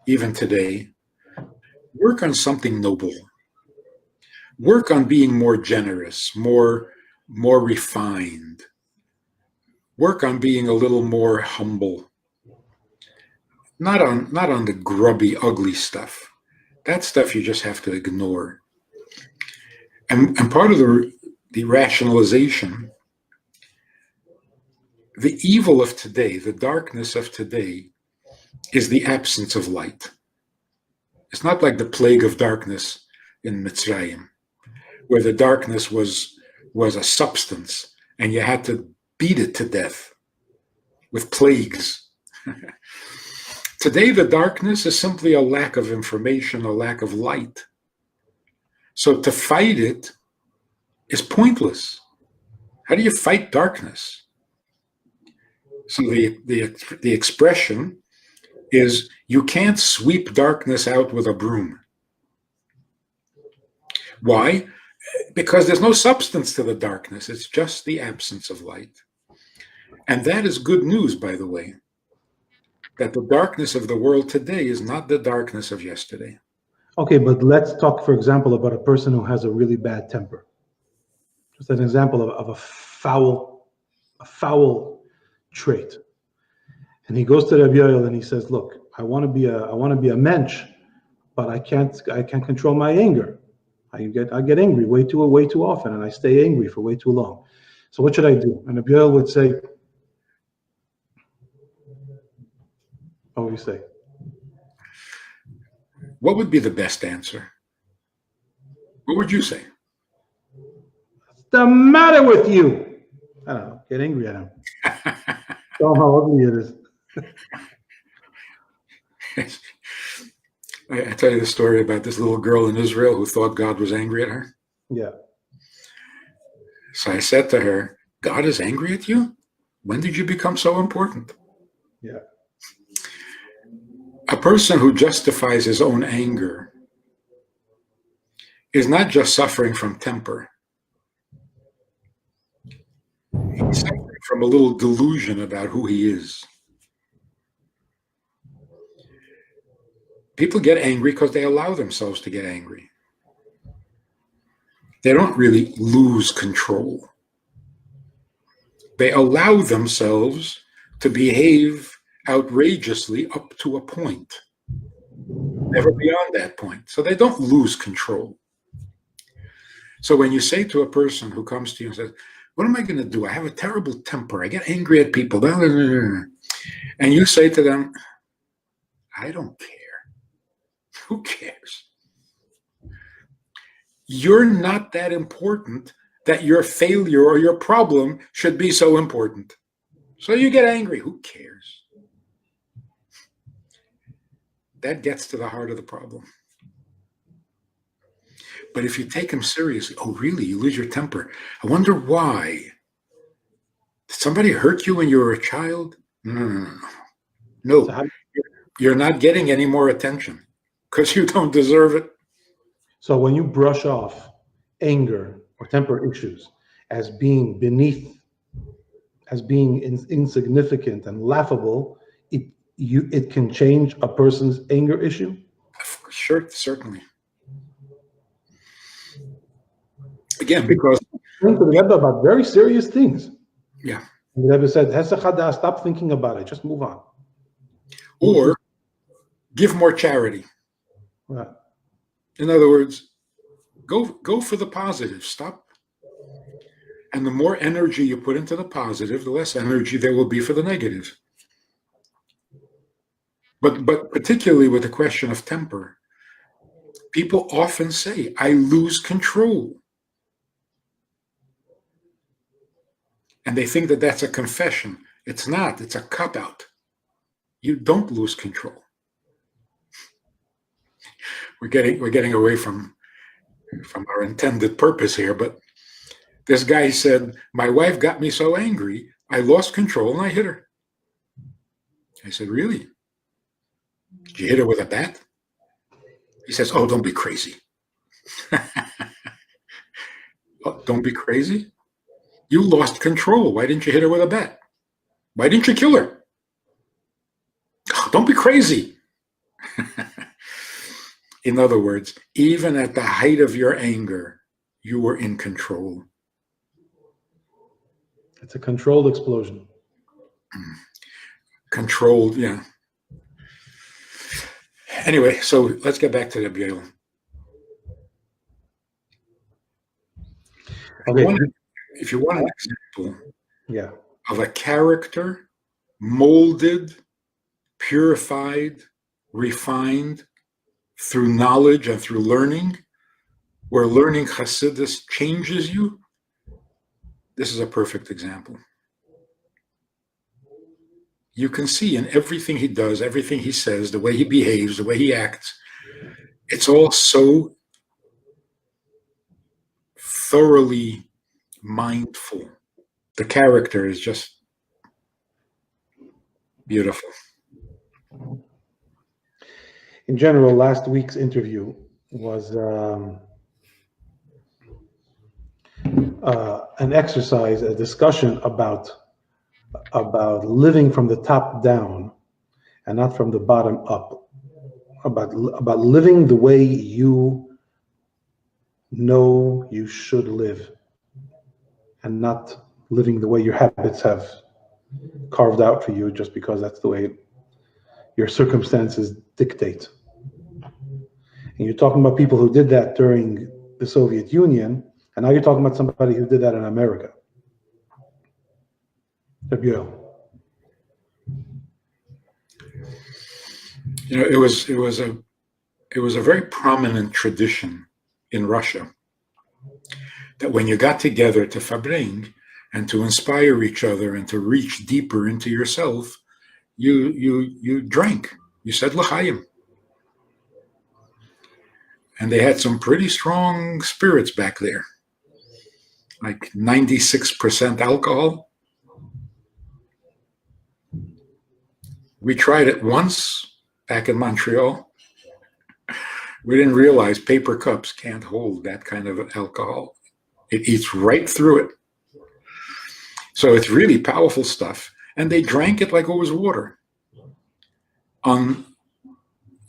even today, work on something noble. Work on being more generous, more refined. Work on being a little more humble. Not on the grubby, ugly stuff. That stuff you just have to ignore. And part of the rationalization, the evil of today, the darkness of today, is the absence of light. It's not like the plague of darkness in Mitzrayim, where the darkness was a substance and you had to beat it to death with plagues. Today, the darkness is simply a lack of information, a lack of light. So to fight it is pointless. How do you fight darkness? So the expression is, you can't sweep darkness out with a broom. Why? Because there's no substance to the darkness. It's just the absence of light. And that is good news, by the way, that the darkness of the world today is not the darkness of yesterday. Okay, but let's talk, for example, about a person who has a really bad temper. Just an example of a foul trait. And he goes to Rabbi Yoel and he says, "Look, I want to be a mensch, but I can't control my anger. I get angry way too often, and I stay angry for way too long. So what should I do?" And Rabbi Yoel would say, "What would you say?" What would be the best answer? What would you say? "What's the matter with you?" I don't know. Get angry at him. Tell him how ugly it is. I tell you the story about this little girl in Israel who thought God was angry at her. Yeah. So I said to her, "God is angry at you? When did you become so important?" Yeah. A person who justifies his own anger is not just suffering from temper. He's suffering from a little delusion about who he is. People get angry because they allow themselves to get angry. They don't really lose control. They allow themselves to behave outrageously up to a point, never beyond that point. So they don't lose control. So when you say to a person who comes to you and says, "What am I going to do? I have a terrible temper. I get angry at people." And you say to them, "I don't care. Who cares? You're not that important that your failure or your problem should be so important. So you get angry. Who cares?" That gets to the heart of the problem. But if you take him seriously, "Oh, really? You lose your temper? I wonder why. Did somebody hurt you when you were a child?" No. So You're not getting any more attention because you don't deserve it. So when you brush off anger or temper issues as being beneath, as being insignificant and laughable, it can change a person's anger issue. Sure, certainly. Again, because Think to the Rebbe about very serious things. yeah, And the Rebbe said, "Hesachada, stop thinking about it. Just move on." or give more charity. Right. In other words, go for the positive. Stop. And the more energy you put into the positive, the less energy there will be for the negative. But particularly with the question of temper, people often say, "I lose control." And they think that that's a confession. It's not. It's a cop-out. You don't lose control. We're getting away from our intended purpose here, but this guy said, "My wife got me so angry, I lost control and I hit her." I said, "Really? Did you hit her with a bat?" He says, "Oh, don't be crazy." "Oh, don't be crazy? You lost control. Why didn't you hit her with a bat? Why didn't you kill her?" "Oh, don't be crazy." In other words, even at the height of your anger, you were in control. It's a controlled explosion. Controlled, yeah. Anyway, so let's get back to the Yoel. Okay. If you want an example Yeah. of a character molded, purified, refined through knowledge and through learning, where learning Hasidus changes you, this is a perfect example. you can see in everything he does, everything he says, the way he behaves, the way he acts, it's all so thoroughly mindful. The character is just beautiful. In general, last week's interview was an exercise, a discussion about living from the top down and not from the bottom up. About living the way you know you should live, and not living the way your habits have carved out for you just because that's the way your circumstances dictate. And you're talking about people who did that during the Soviet Union, and now you're talking about somebody who did that in America. Rabbi Yoel. You know, it was a very prominent tradition in Russia that when you got together to fabring and to inspire each other and to reach deeper into yourself, you drank. You said l'chaim. And they had some pretty strong spirits back there, like 96% alcohol. We tried it once back in Montreal. We didn't realize paper cups can't hold that kind of alcohol. It eats right through it. So it's really powerful stuff. And they drank it like it was water on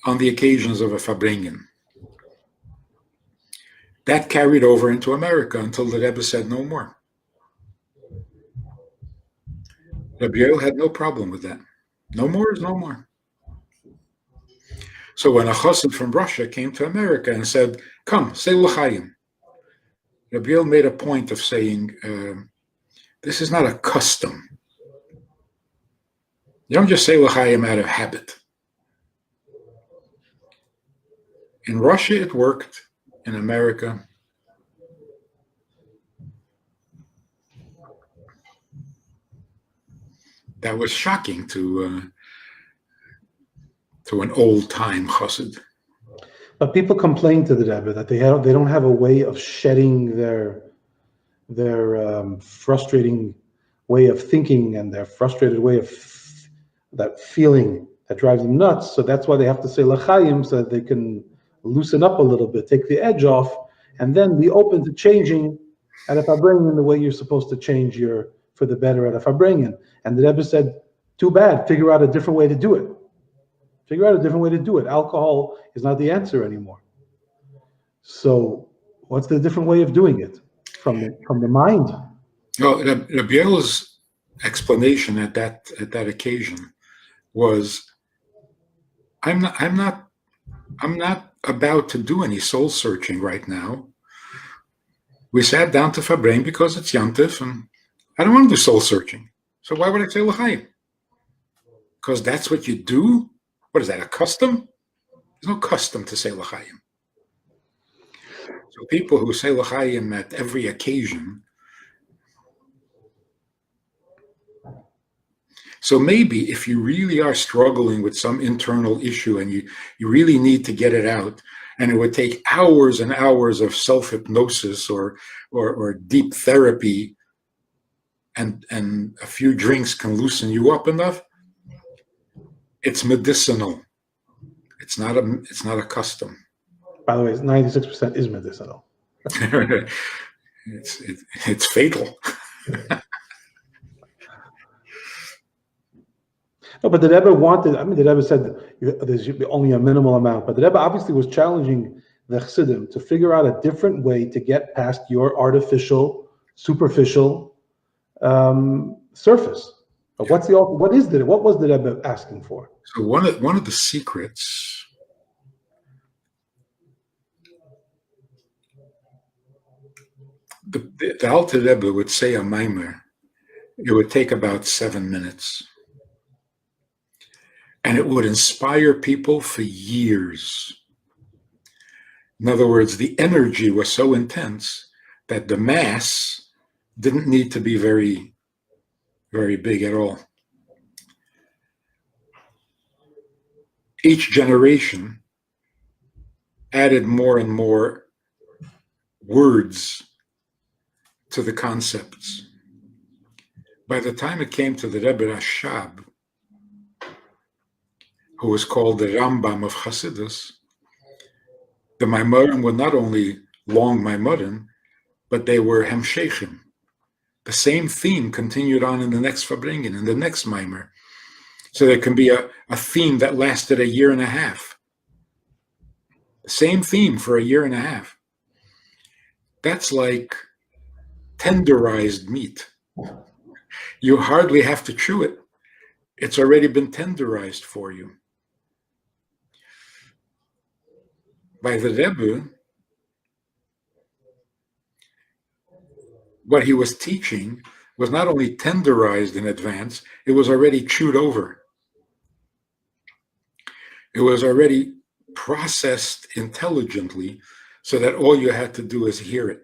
the occasions of a fabringen. That carried over into America until the Rebbe said no more. Rabbi Yoel had no problem with that. No more is no more. So when a chassid from Russia came to America and said, come, say l'chaim, Rabbi Yoel made a point of saying, this is not a custom. You don't just say l'chaim out of habit. In Russia, it worked. In America, that was shocking to an old-time chassid. But people complain to the Rebbe that they don't have a way of shedding their frustrating way of thinking and their frustrated way of that feeling that drives them nuts. So that's why they have to say l'chaim so that they can loosen up a little bit, take the edge off, and then be open to changing at a fabringen the way you're supposed to change for the better at a fabringen. And the Rebbe said, too bad, figure out a different way to do it. Figure out a different way to do it. Alcohol is not the answer anymore. So what's the different way of doing it from the mind? Well, Rabbi Yoel's explanation at that occasion was, I'm not about to do any soul searching right now. We sat down to fabring because it's Yantif, and I don't want to do soul searching. So why would I say l'chaim? Because that's what you do? What is that, a custom? There's no custom to say l'chaim. So people who say l'chaim at every occasion. So maybe if you really are struggling with some internal issue and you really need to get it out, and it would take hours and hours of self-hypnosis or deep therapy, and a few drinks can loosen you up enough, it's medicinal. It's not a custom. By the way, 96% is medicinal. It's fatal. No, but the Rebbe wanted, the Rebbe said there should be only a minimal amount, but the Rebbe obviously was challenging the Chassidim to figure out a different way to get past your artificial, superficial surface. But what was the Rebbe asking for? So one of the secrets the Alter Rebbe would say a maimer, it would take about 7 minutes. And it would inspire people for years. In other words, the energy was so intense that the mass didn't need to be very, very big at all. each generation added more and more words to the concepts. By the time it came to the Rebbe Rashab, who was called the Rambam of Hasidus, the Maimarim were not only long Maimarim, but they were Hemshechim. The same theme continued on in the next Fabringen, in the next Maimar. So there can be a theme that lasted a year and a half. The same theme for a year and a half. That's like tenderized meat. You hardly have to chew it. It's already been tenderized for you. By the Rebbe, what he was teaching was not only tenderized in advance, it was already chewed over. It was already processed intelligently so that all you had to do is hear it.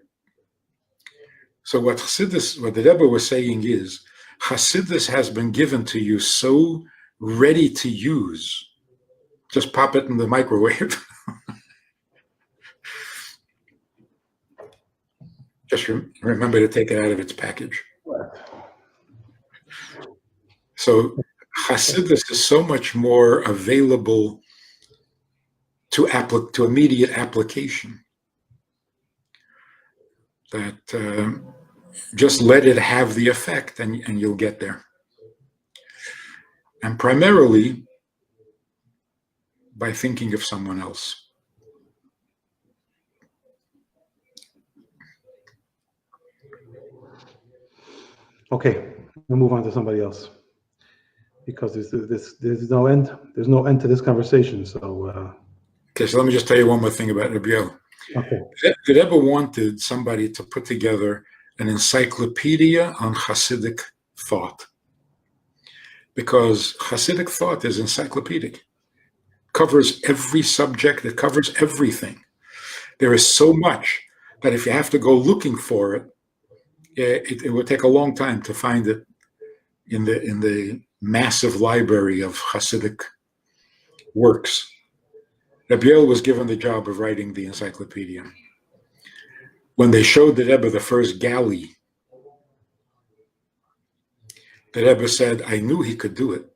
So what the Rebbe was saying is, Hasidus has been given to you so ready to use. Just pop it in the microwave. Just remember to take it out of its package. So Hasidus is so much more available to immediate application that just let it have the effect and you'll get there. And primarily by thinking of someone else. Okay, we'll move on to somebody else because there's no end. There's no end to this conversation. So. Okay, so let me just tell you one more thing about Rabbi Yoel. Okay. The Rebbe wanted somebody to put together an encyclopedia on Hasidic thought, because Hasidic thought is encyclopedic. It covers every subject. It covers everything. There is so much that if you have to go looking for it, it would take a long time to find it in the massive library of Hasidic works. Rabbi Yoel was given the job of writing the encyclopedia. When they showed the Rebbe the first galley, the Rebbe said, I knew he could do it,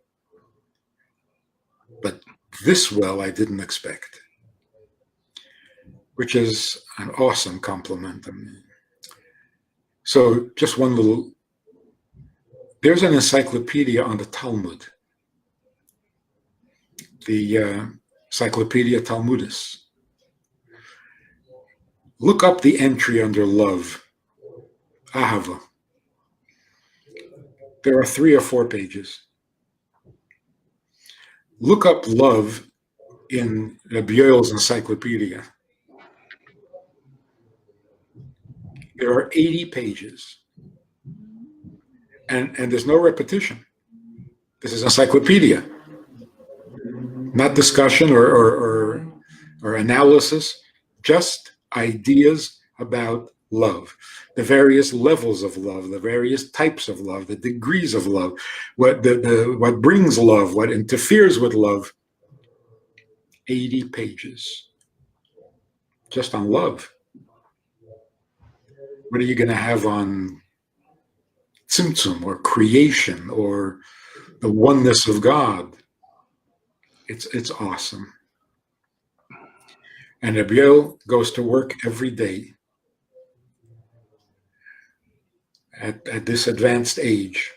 but this well I didn't expect, which is an awesome compliment. So just one little, there's an encyclopedia on the Talmud, the Encyclopedia Talmudis. Look up the entry under love, Ahava. There are 3 or 4 pages. Look up love in Rabbi Yoel's encyclopedia. There are 80 pages. And there's no repetition. This is encyclopedia. Not discussion or analysis, just ideas about love, the various levels of love, the various types of love, the degrees of love, what brings love, what interferes with love. 80 pages just on love. What are you going to have on Tzimtzum or creation or the oneness of God? It's awesome. And Rabbi Yoel goes to work every day at this advanced age.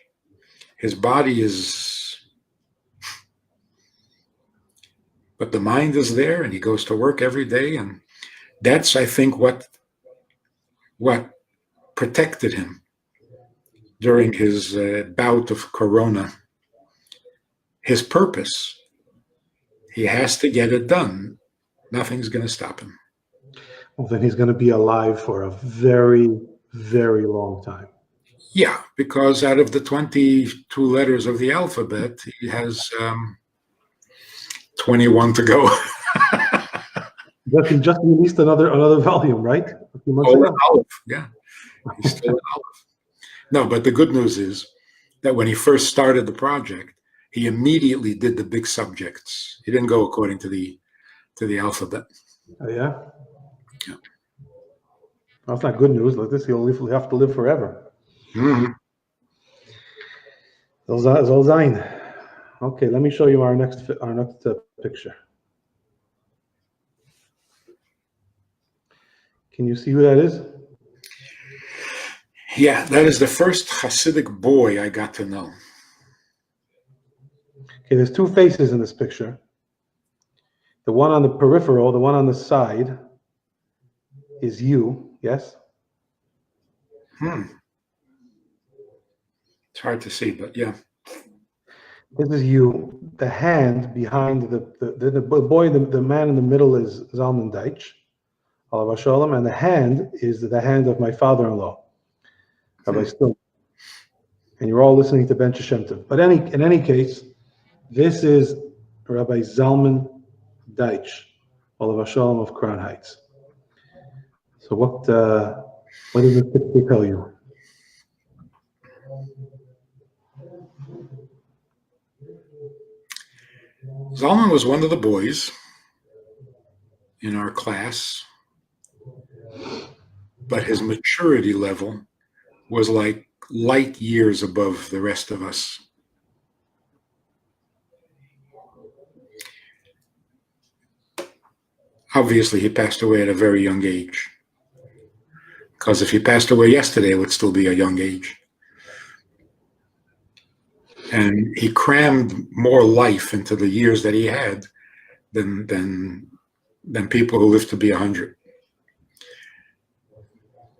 His body is, but the mind is there, and he goes to work every day, and that's, I think, what protected him during his bout of corona. His purpose. He has to get it done. Nothing's going to stop him. Well, then he's going to be alive for a very, very long time. Yeah, because out of the 22 letters of the alphabet, he has 21 to go. But he just released another volume, right? A few months ago. Aleph, yeah. He's still in Aleph. No, but the good news is that when he first started the project, he immediately did the big subjects. He didn't go according to the alphabet. Oh, yeah? Yeah. That's not good news. Like this, he'll have to live forever. Mm-hmm. Soll sein. Okay, let me show you our next picture. Can you see who that is? Yeah, that is the first Hasidic boy I got to know. Okay, there's two faces in this picture. The one on the peripheral, the one on the side, is you, yes? It's hard to see, but yeah. This is you. The hand behind the boy, the man in the middle is Zalman Deitch, Alav Shalom, and the hand is the hand of my father-in-law, Rabbi Still. And you're all listening to Ben Shem Tov. But in any case, this is Rabbi Zalman Deitch, Alav Shalom of Crown Heights. So what does this picture tell you? Zalman was one of the boys in our class, but his maturity level was like light years above the rest of us. Obviously, he passed away at a very young age. Because if he passed away yesterday, it would still be a young age. And he crammed more life into the years that he had than people who live to be 100.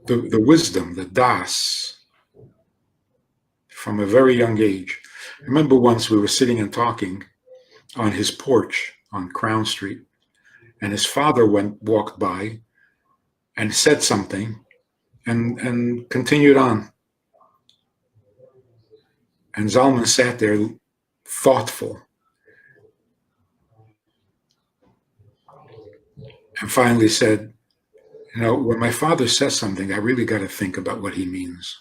The wisdom, the das, from a very young age. I remember once we were sitting and talking on his porch on Crown Street, and his father walked by and said something and continued on. And Zalman sat there thoughtful. And finally said, when my father says something, I really got to think about what he means.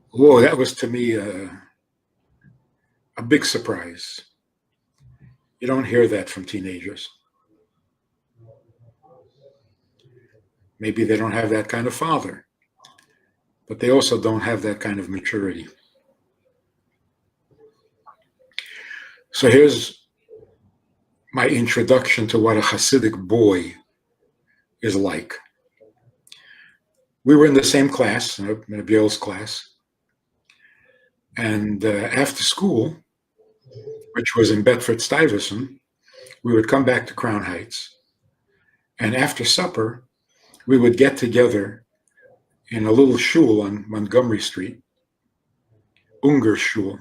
Whoa, that was to me a big surprise. You don't hear that from teenagers. Maybe they don't have that kind of father, but they also don't have that kind of maturity. So here's my introduction to what a Hasidic boy is like. We were in the same class, in Yoel's class, and after school, which was in Bedford-Stuyvesant, we would come back to Crown Heights, and after supper, we would get together in a little shul on Montgomery Street, Ungar shul.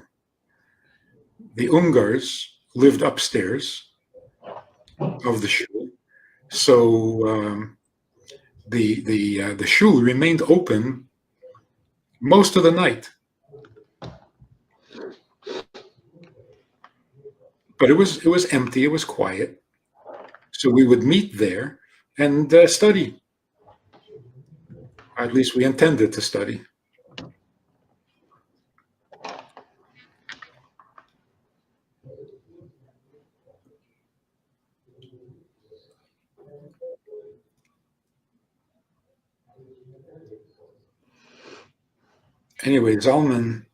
The Ungars lived upstairs of the shul, so the shul remained open most of the night. But it was empty, it was quiet. So we would meet there and study. At least we intended to study. Anyway, Zalman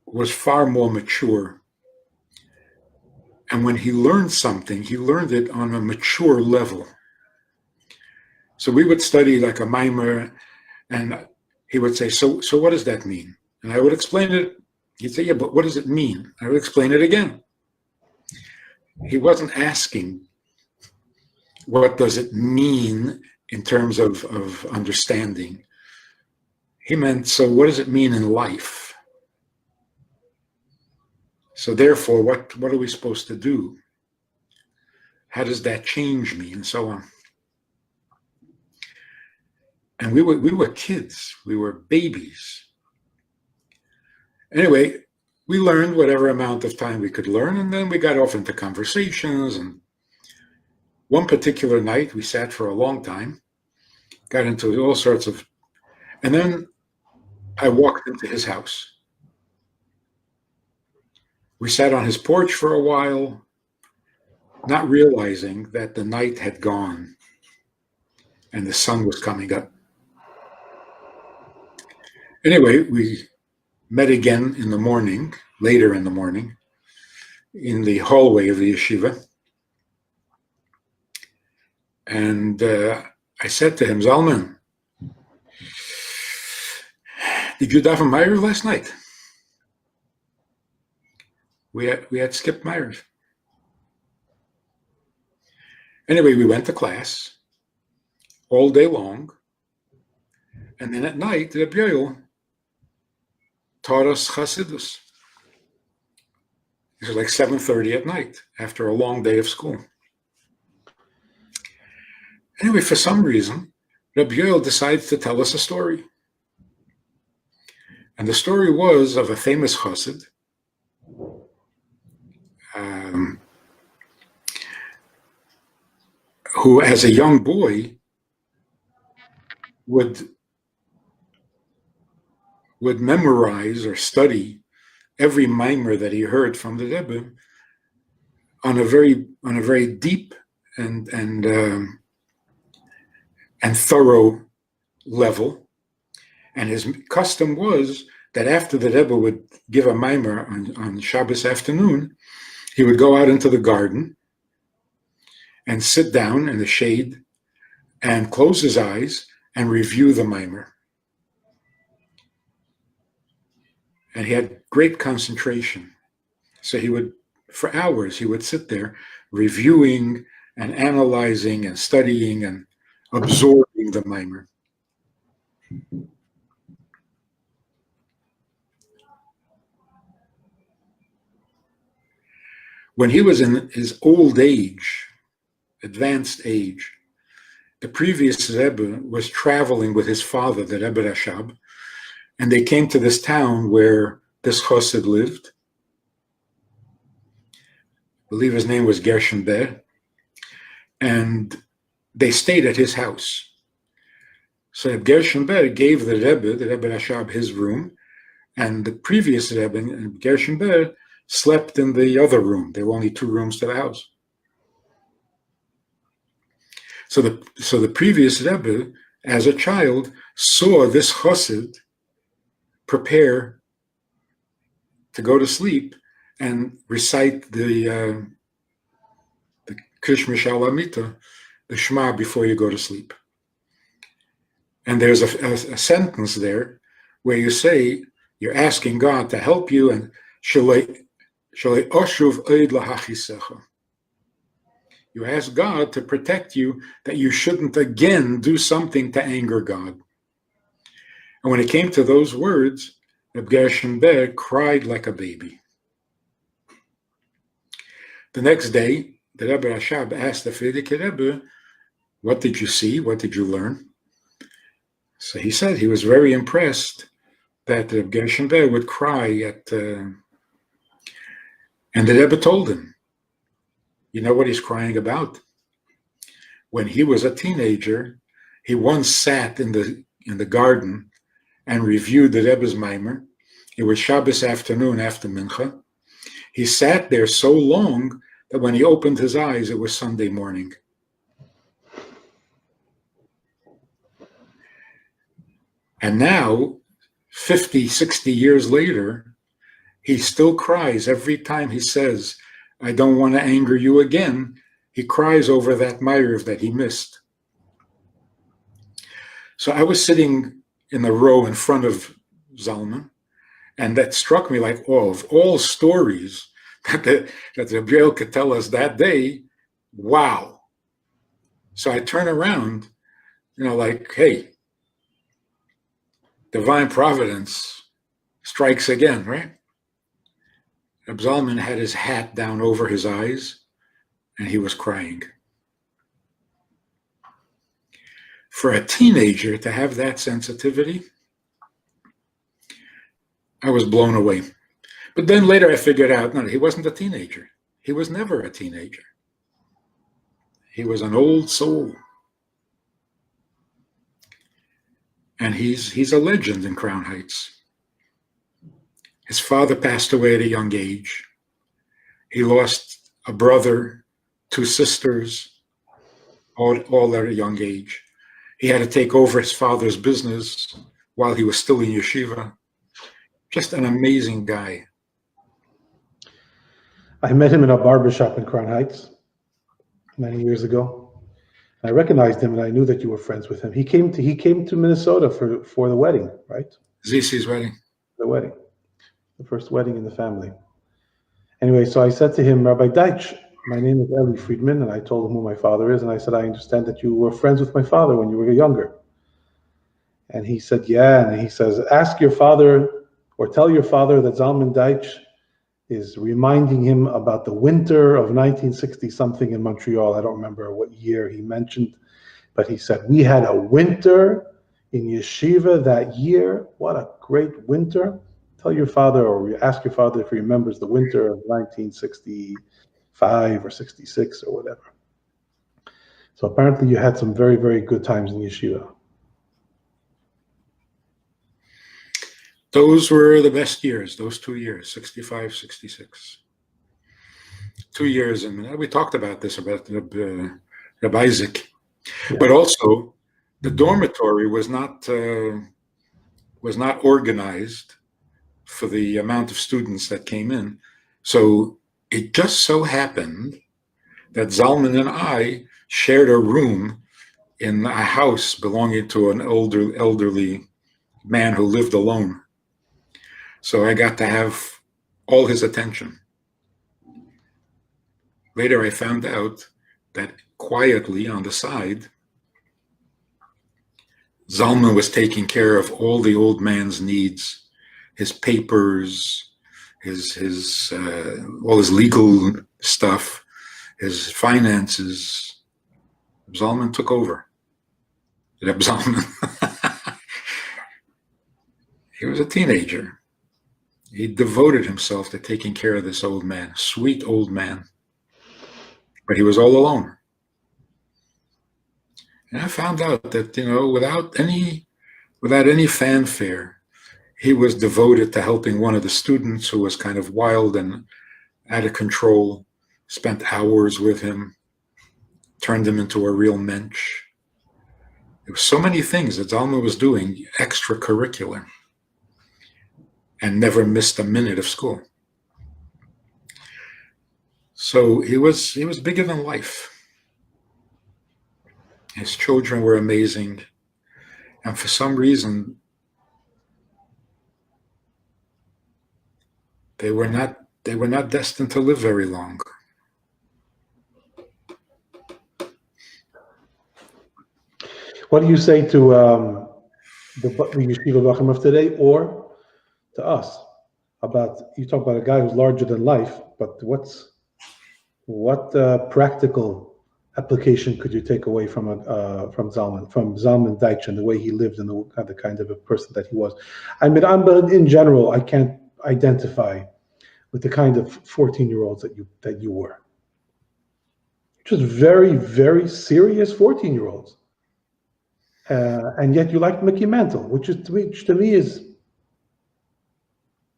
was far more mature. And when he learned something, he learned it on a mature level. So we would study like a mimer, and he would say, so what does that mean? And I would explain it. He'd say, yeah, but what does it mean? I would explain it again. He wasn't asking, what does it mean in terms of understanding? He meant, so what does it mean in life? So therefore, what are we supposed to do? How does that change me? And so on. And we were kids. We were babies. Anyway, we learned whatever amount of time we could learn, and then we got off into conversations. And one particular night, we sat for a long time, got into all sorts of, and then I walked into his house. We sat on his porch for a while, not realizing that the night had gone and the sun was coming up. Anyway, we met again in the morning, later in the morning, in the hallway of the yeshiva. And I said to him, Zalman, did you daven Ma'ariv last night? We had skipped Ma'ariv. Anyway, we went to class all day long. And then at night, Rabbi Yoel taught us Chassidus. It was like 7:30 at night after a long day of school. Anyway, for some reason, Rabbi Yoel decides to tell us a story. And the story was of a famous Chassid who, as a young boy, would memorize or study every mimer that he heard from the Rebbe on a very deep and thorough level. And his custom was that after the Rebbe would give a mimer on Shabbos afternoon, he would go out into the garden and sit down in the shade and close his eyes and review the mimer. And he had great concentration. So he would, for hours, he would sit there reviewing and analyzing and studying and absorbing the mimer. When he was in his old age, advanced age, the previous Rebbe was traveling with his father, the Rebbe Rashab, and they came to this town where this Chassid lived. I believe his name was Gershon Ber, and they stayed at his house. So Gershon Ber gave the Rebbe Rashab, his room, and the previous Rebbe, Gershon Ber, slept in the other room. There were only 2 rooms to the house. So the previous Rebbe, as a child, saw this Chassid prepare to go to sleep and recite the Krish Mishal Amita, the Shema, before you go to sleep. And there's a sentence there where you say, you're asking God to help you, and Shalei Oshuv Oid Lahachisecha. You ask God to protect you, that you shouldn't again do something to anger God. And when it came to those words, Reb Gershon Ber cried like a baby. The next day, the Rebbe Rashab asked the Frierdiker Rebbe, what did you see? What did you learn? So he said he was very impressed that Reb Gershon Ber would cry and the Rebbe told him, you know what he's crying about? When he was a teenager, he once sat in the garden and reviewed the Rebbe's mimer. It was Shabbos afternoon after Mincha. He sat there so long that when he opened his eyes, it was Sunday morning. And now, 50, 60 years later, he still cries every time he says, I don't want to anger you again. He cries over that Ma'ariv that he missed. So I was sitting in the row in front of Zalman, and that struck me like, oh, of all stories that Rabbi Yoel could tell us that day, wow. So I turn around, like, hey, divine providence strikes again, right? Reb Zalman had his hat down over his eyes, and he was crying. For a teenager to have that sensitivity, I was blown away. But then later I figured out, no, he wasn't a teenager. He was never a teenager. He was an old soul. and he's a legend in Crown Heights. His father passed away at a young age. He lost a brother, two sisters, all at a young age. He had to take over his father's business while he was still in yeshiva. Just an amazing guy. I met him in a barbershop in Crown Heights many years ago. I recognized him, and I knew that you were friends with him. He came to Minnesota for the wedding, right? Zisi's wedding. The wedding, the first wedding in the family. Anyway, so I said to him, Rabbi Deitch, my name is Rabbi Friedman, and I told him who my father is, and I said, I understand that you were friends with my father when you were younger. And he said, yeah, and he says, ask your father, or tell your father that Zalman Deitch is reminding him about the winter of 1960-something in Montreal. I don't remember what year he mentioned, but he said, we had a winter in yeshiva that year. What a great winter. Tell your father, or ask your father if he remembers the winter of 1965 or 66 or whatever. So apparently you had some very, very good times in yeshiva. Those were the best years, those 2 years, 65, 66. 2 years, and we talked about this, about Rabbi Isaac. Yeah. But also, the dormitory was not organized for the amount of students that came in. So it just so happened that Zalman and I shared a room in a house belonging to an elderly man who lived alone. So I got to have all his attention. Later, I found out that quietly on the side, Zalman was taking care of all the old man's needs, his papers, his all his legal stuff, his finances. Zalman took over. Reb Zalman. He was a teenager. He devoted himself to taking care of this old man, sweet old man. But he was all alone. And I found out that, without any fanfare, he was devoted to helping one of the students who was kind of wild and out of control, spent hours with him, turned him into a real mensch. There were so many things that Zalman was doing extracurricular and never missed a minute of school. So he was bigger than life. His children were amazing. And for some reason, they were not destined to live very long. What do you say to the Yeshiva Bachim of today, or to us, about, you talk about a guy who's larger than life, but what practical application could you take away from Zalman Deitch and the way he lived and the kind of a person that he was? I mean, but in general, I can't identify with the kind of 14-year-olds that you were. Just very, very serious 14-year-olds. And yet you liked Mickey Mantle, which to me is,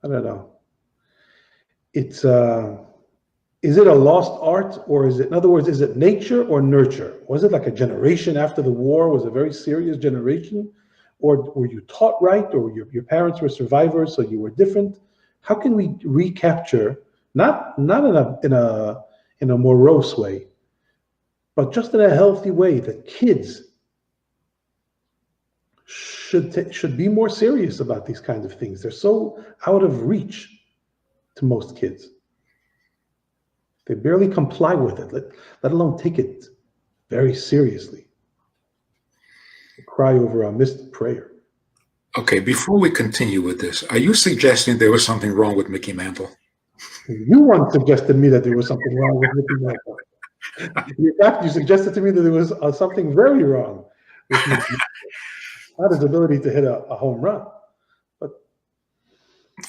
I don't know. It's is it a lost art, or is it, in other words, is it nature or nurture? Was it like a generation after the war was a very serious generation, or were you taught right, or your parents were survivors, so you were different? How can we recapture, not in a morose way, but just in a healthy way, that kids should be more serious about these kinds of things? They're so out of reach to most kids. They barely comply with it, let alone take it very seriously. They cry over a missed prayer. Okay, before we continue with this, are you suggesting there was something wrong with Mickey Mantle? You once suggested to me that there was something wrong with Mickey Mantle. In fact, you suggested to me that there was something very wrong with Mickey Mantle. Not his ability to hit a home run. But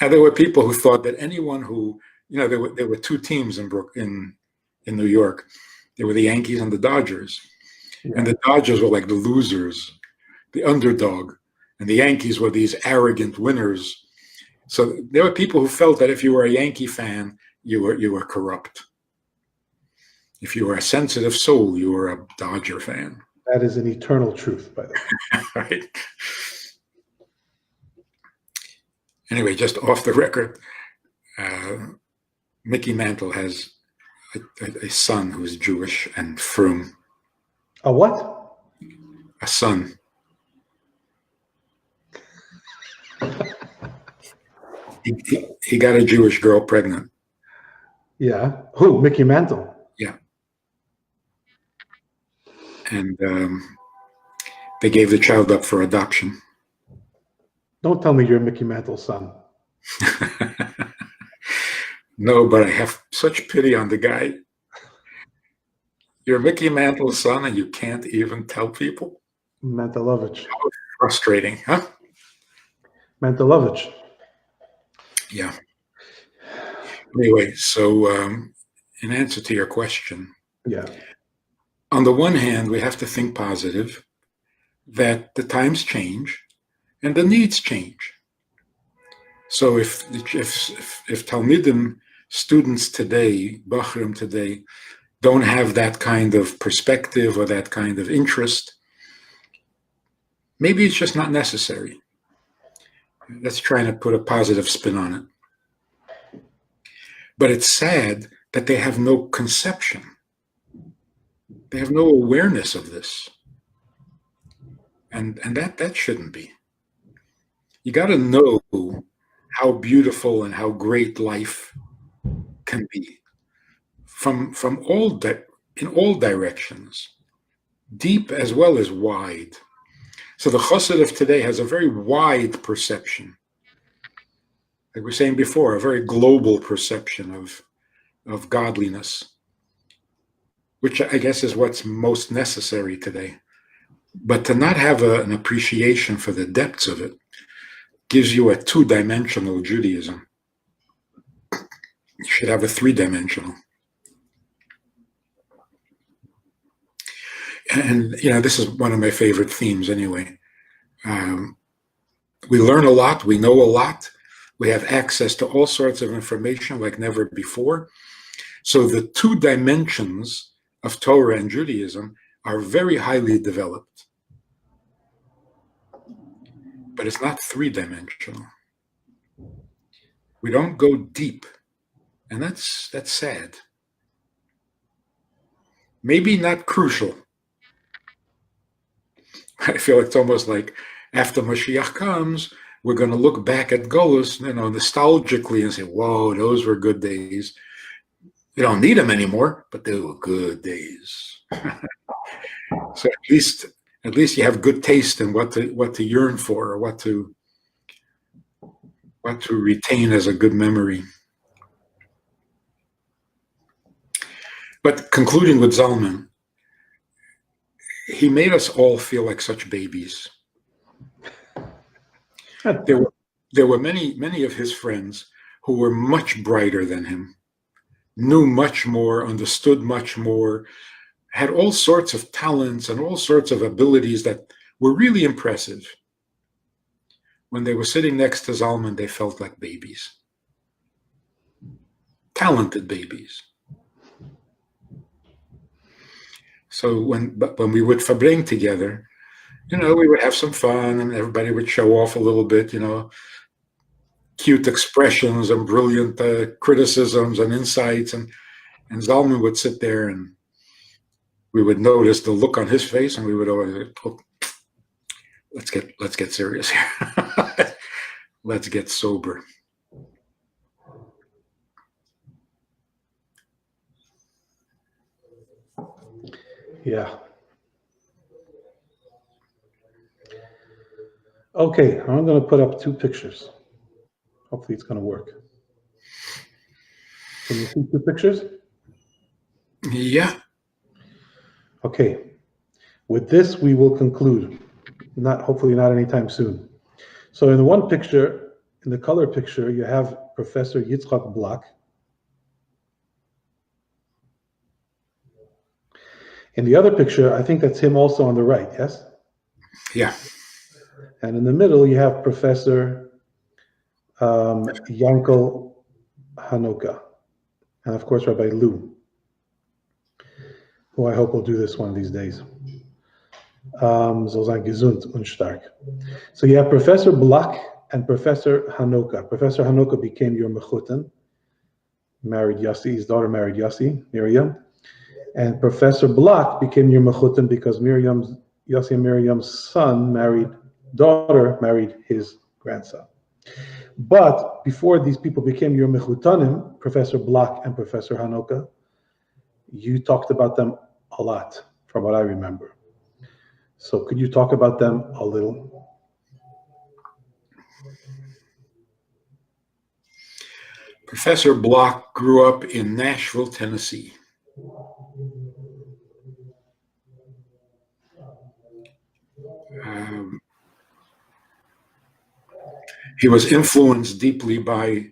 and there were people who thought that anyone who, there were two teams in New York. There were the Yankees and the Dodgers. Yeah. And the Dodgers were like the losers, the underdog. And the Yankees were these arrogant winners. So there were people who felt that if you were a Yankee fan, you were corrupt. If you were a sensitive soul, you were a Dodger fan. That is an eternal truth, by the way. Right? Anyway, just off the record, Mickey Mantle has a son who's Jewish and frum. A what? A son. He got a Jewish girl pregnant. Yeah. Who? Mickey Mantle? Yeah. And they gave the child up for adoption. Don't tell me you're Mickey Mantle's son. No, but I have such pity on the guy. You're Mickey Mantle's son and you can't even tell people? Mantelovich. How frustrating, huh? Mantelovich. Yeah. Anyway, so in answer to your question, yeah, on the one hand, we have to think positive, that the times change and the needs change. So if Talmidim, students today, Bachrim today, don't have that kind of perspective or that kind of interest, maybe it's just not necessary. Let's try to put a positive spin on it. But it's sad that they have no conception. They have no awareness of this. And that shouldn't be. You got to know how beautiful and how great life can be from in all directions, deep as well as wide. So the chassid of today has a very wide perception. Like we were saying before, a very global perception of godliness, which I guess is what's most necessary today. But to not have an appreciation for the depths of it gives you a two-dimensional Judaism. You should have a three-dimensional. And, this is one of my favorite themes anyway. We learn a lot, we know a lot, we have access to all sorts of information like never before. So the two dimensions of Torah and Judaism are very highly developed. But it's not three-dimensional. We don't go deep, and that's sad. Maybe not crucial. I feel it's almost like after Mashiach comes, we're going to look back at Golus, nostalgically and say, whoa, those were good days. You don't need them anymore, but they were good days. So at least you have good taste in what to yearn for, or what to retain as a good memory. But concluding with Zalman, he made us all feel like such babies. There were many of his friends who were much brighter than him, knew much more, understood much more, had all sorts of talents and all sorts of abilities that were really impressive. When they were sitting next to Zalman, they felt like babies. Talented babies. So when we would fabring together, we would have some fun and everybody would show off a little bit, cute expressions and brilliant criticisms and insights. And Zalman would sit there and we would notice the look on his face and we would always, let's get serious here. Let's get sober. Yeah. Okay, I'm going to put up two pictures. Hopefully it's going to work. Can you see two pictures? Yeah. Okay. With this, we will conclude. Hopefully not anytime soon. So in the one picture, in the color picture, you have Professor Yitzchak Block. In the other picture, I think that's him also on the right, yes? Yeah. And in the middle, you have Professor Yankel Hanoka. And of course, Rabbi Lu, who I hope will do this one of these days. Soll sein gesund und stark. So you have Professor Block and Professor Hanoka. Professor Hanoka became your mechutin, married Yossi, his daughter married Yossi, Miriam. And Professor Block became your mechutin because Yossi and Miriam's daughter married his grandson. But before these people became your mechutanim, Professor Block and Professor Hanoka, you talked about them a lot, from what I remember. So could you talk about them a little? Professor Block grew up in Nashville, Tennessee. He was influenced deeply by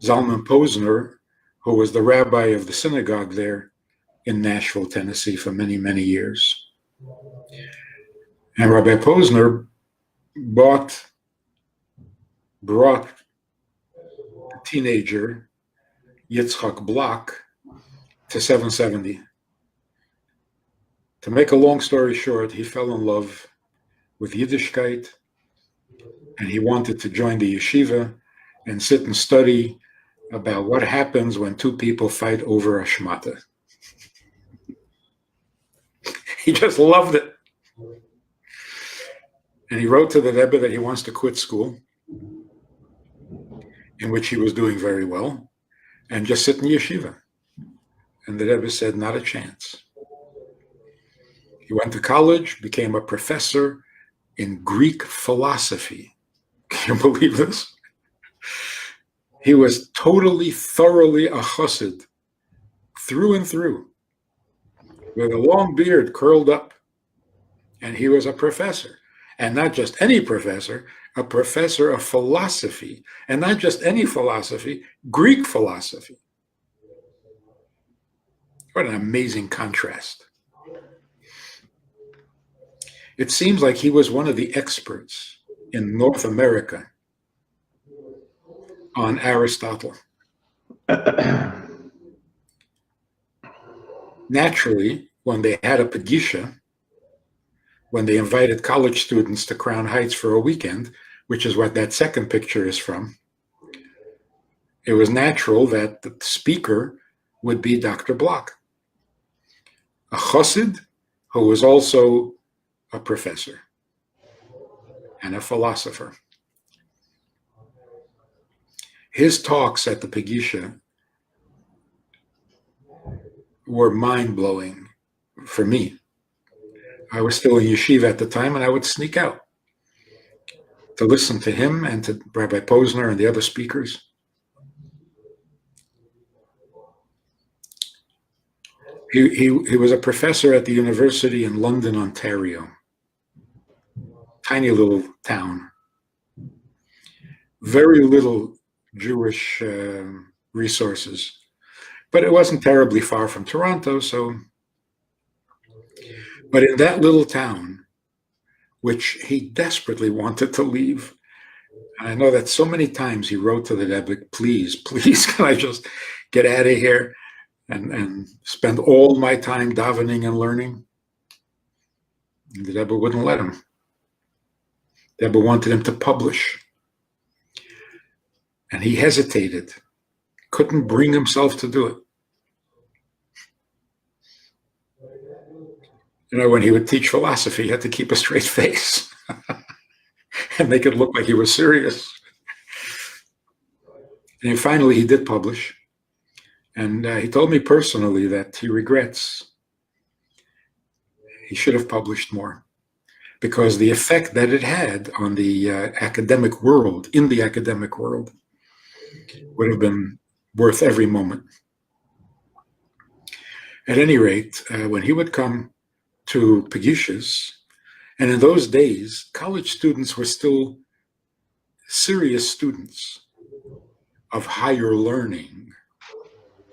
Zalman Posner, who was the rabbi of the synagogue there in Nashville, Tennessee for many, many years. And Rabbi Posner brought the teenager Yitzchak Block to 770. To make a long story short, he fell in love with Yiddishkeit, and he wanted to join the yeshiva and sit and study about what happens when two people fight over a shmata. He just loved it. And he wrote to the Rebbe that he wants to quit school, in which he was doing very well, and just sit in yeshiva. And the Rebbe said, not a chance. He went to college, became a professor in Greek philosophy. Can you believe this? He was thoroughly a chassid, through and through, with a long beard curled up. And he was a professor. And not just any professor, a professor of philosophy. And not just any philosophy, Greek philosophy. What an amazing contrast. It seems like he was one of the experts in North America on Aristotle. Naturally, when they had a Pagisha, when they invited college students to Crown Heights for a weekend, which is what that second picture is from, it was natural that the speaker would be Dr. Block, a chassid who was also a professor and a philosopher. His talks at the Pagisha were mind-blowing for me. I was still in yeshiva at the time, and I would sneak out to listen to him and to Rabbi Posner and the other speakers. He was a professor at the university in London, Ontario. Tiny little town. Very little Jewish resources. But it wasn't terribly far from Toronto, but in that little town, which he desperately wanted to leave, and I know that so many times he wrote to the Rebbe, please, can I just get out of here and spend all my time davening and learning? And the Rebbe wouldn't let him. The Rebbe wanted him to publish. And he hesitated, couldn't bring himself to do it. You know, when he would teach philosophy, he had to keep a straight face and make it look like he was serious. And finally, he did publish. And he told me personally that he regrets he should have published more, because the effect that it had on the academic world, would have been worth every moment. At any rate, when he would come to Pagishas, and in those days, college students were still serious students of higher learning,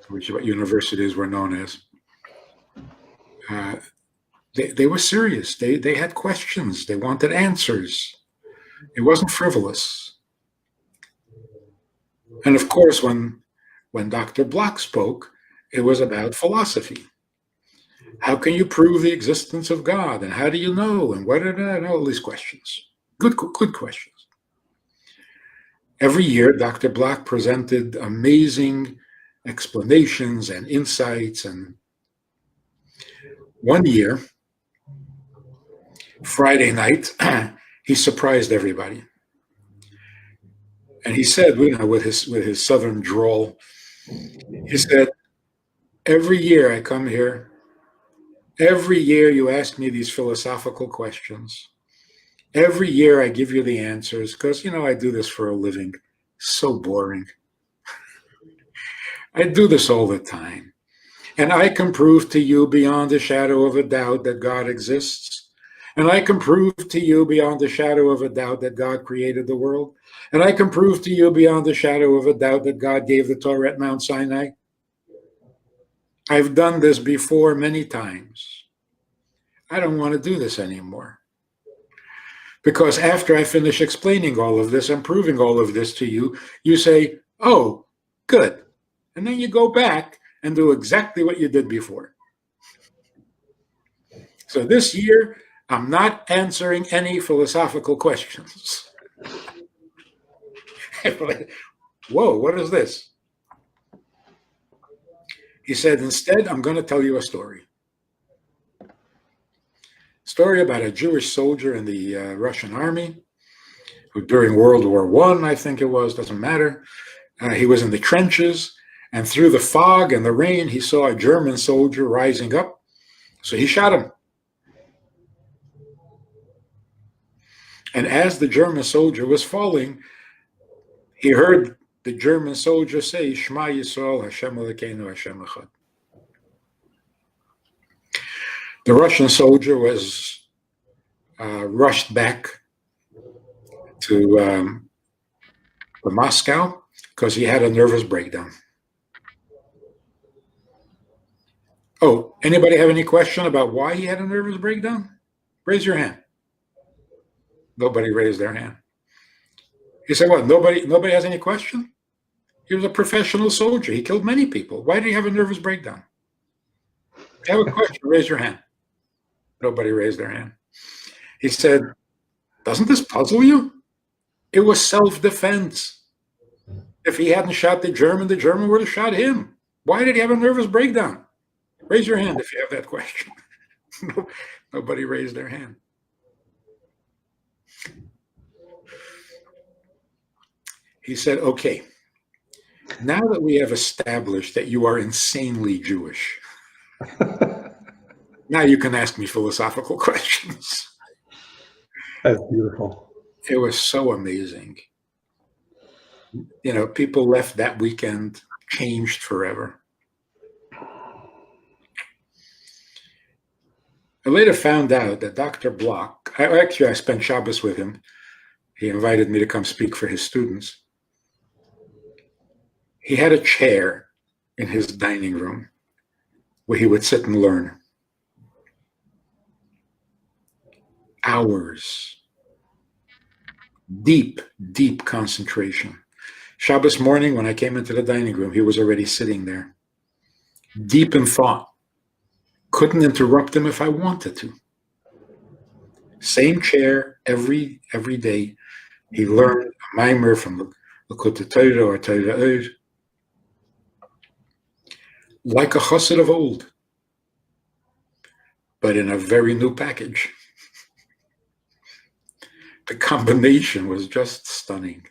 which is what universities were known as. They were serious. They had questions. They wanted answers. It wasn't frivolous. And of course, when Dr. Block spoke, it was about philosophy. How can you prove the existence of God? And how do you know? And what are that? And all these questions. Good questions. Every year, Dr. Block presented amazing explanations and insights. And one year, Friday night, he surprised everybody. And he said, with his southern drawl, he said, every year I come here, every year you ask me these philosophical questions. Every year I give you the answers because, I do this for a living. So boring. I do this all the time. And I can prove to you beyond a shadow of a doubt that God exists. And I can prove to you beyond a shadow of a doubt that God created the world. And I can prove to you beyond a shadow of a doubt that God gave the Torah at Mount Sinai. I've done this before many times. I don't want to do this anymore. Because after I finish explaining all of this and proving all of this to you, you say, oh, good. And then you go back and do exactly what you did before. So this year, I'm not answering any philosophical questions. Whoa, what is this? He said, instead, I'm going to tell you a story. Story about a Jewish soldier in the Russian army who during World War I, I think it was, doesn't matter. He was in the trenches, and through the fog and the rain, he saw a German soldier rising up. So he shot him. And as the German soldier was falling, he heard the German soldier say, Shema Yisrael, Hashem Elokeinu, Hashem Echad. The Russian soldier was rushed back to Moscow because he had a nervous breakdown. Oh, anybody have any question about why he had a nervous breakdown? Raise your hand. Nobody raised their hand. He said, what, nobody has any question? He was a professional soldier. He killed many people. Why did he have a nervous breakdown? If you have a question, raise your hand. Nobody raised their hand. He said, doesn't this puzzle you? It was self-defense. If he hadn't shot the German would have shot him. Why did he have a nervous breakdown? Raise your hand if you have that question. Nobody raised their hand. He said, okay, now that we have established that you are insanely Jewish, now you can ask me philosophical questions. That's beautiful. It was so amazing. People left that weekend changed forever. I later found out that Dr. Block, I spent Shabbos with him. He invited me to come speak for his students. He had a chair in his dining room where he would sit and learn. Hours. Deep, deep concentration. Shabbos morning, when I came into the dining room, he was already sitting there, deep in thought. Couldn't interrupt him if I wanted to. Same chair every day. He learned a mimer from the Likutei Torah or Torah Ohr, like a chassid of old, but in a very new package. The combination was just stunning.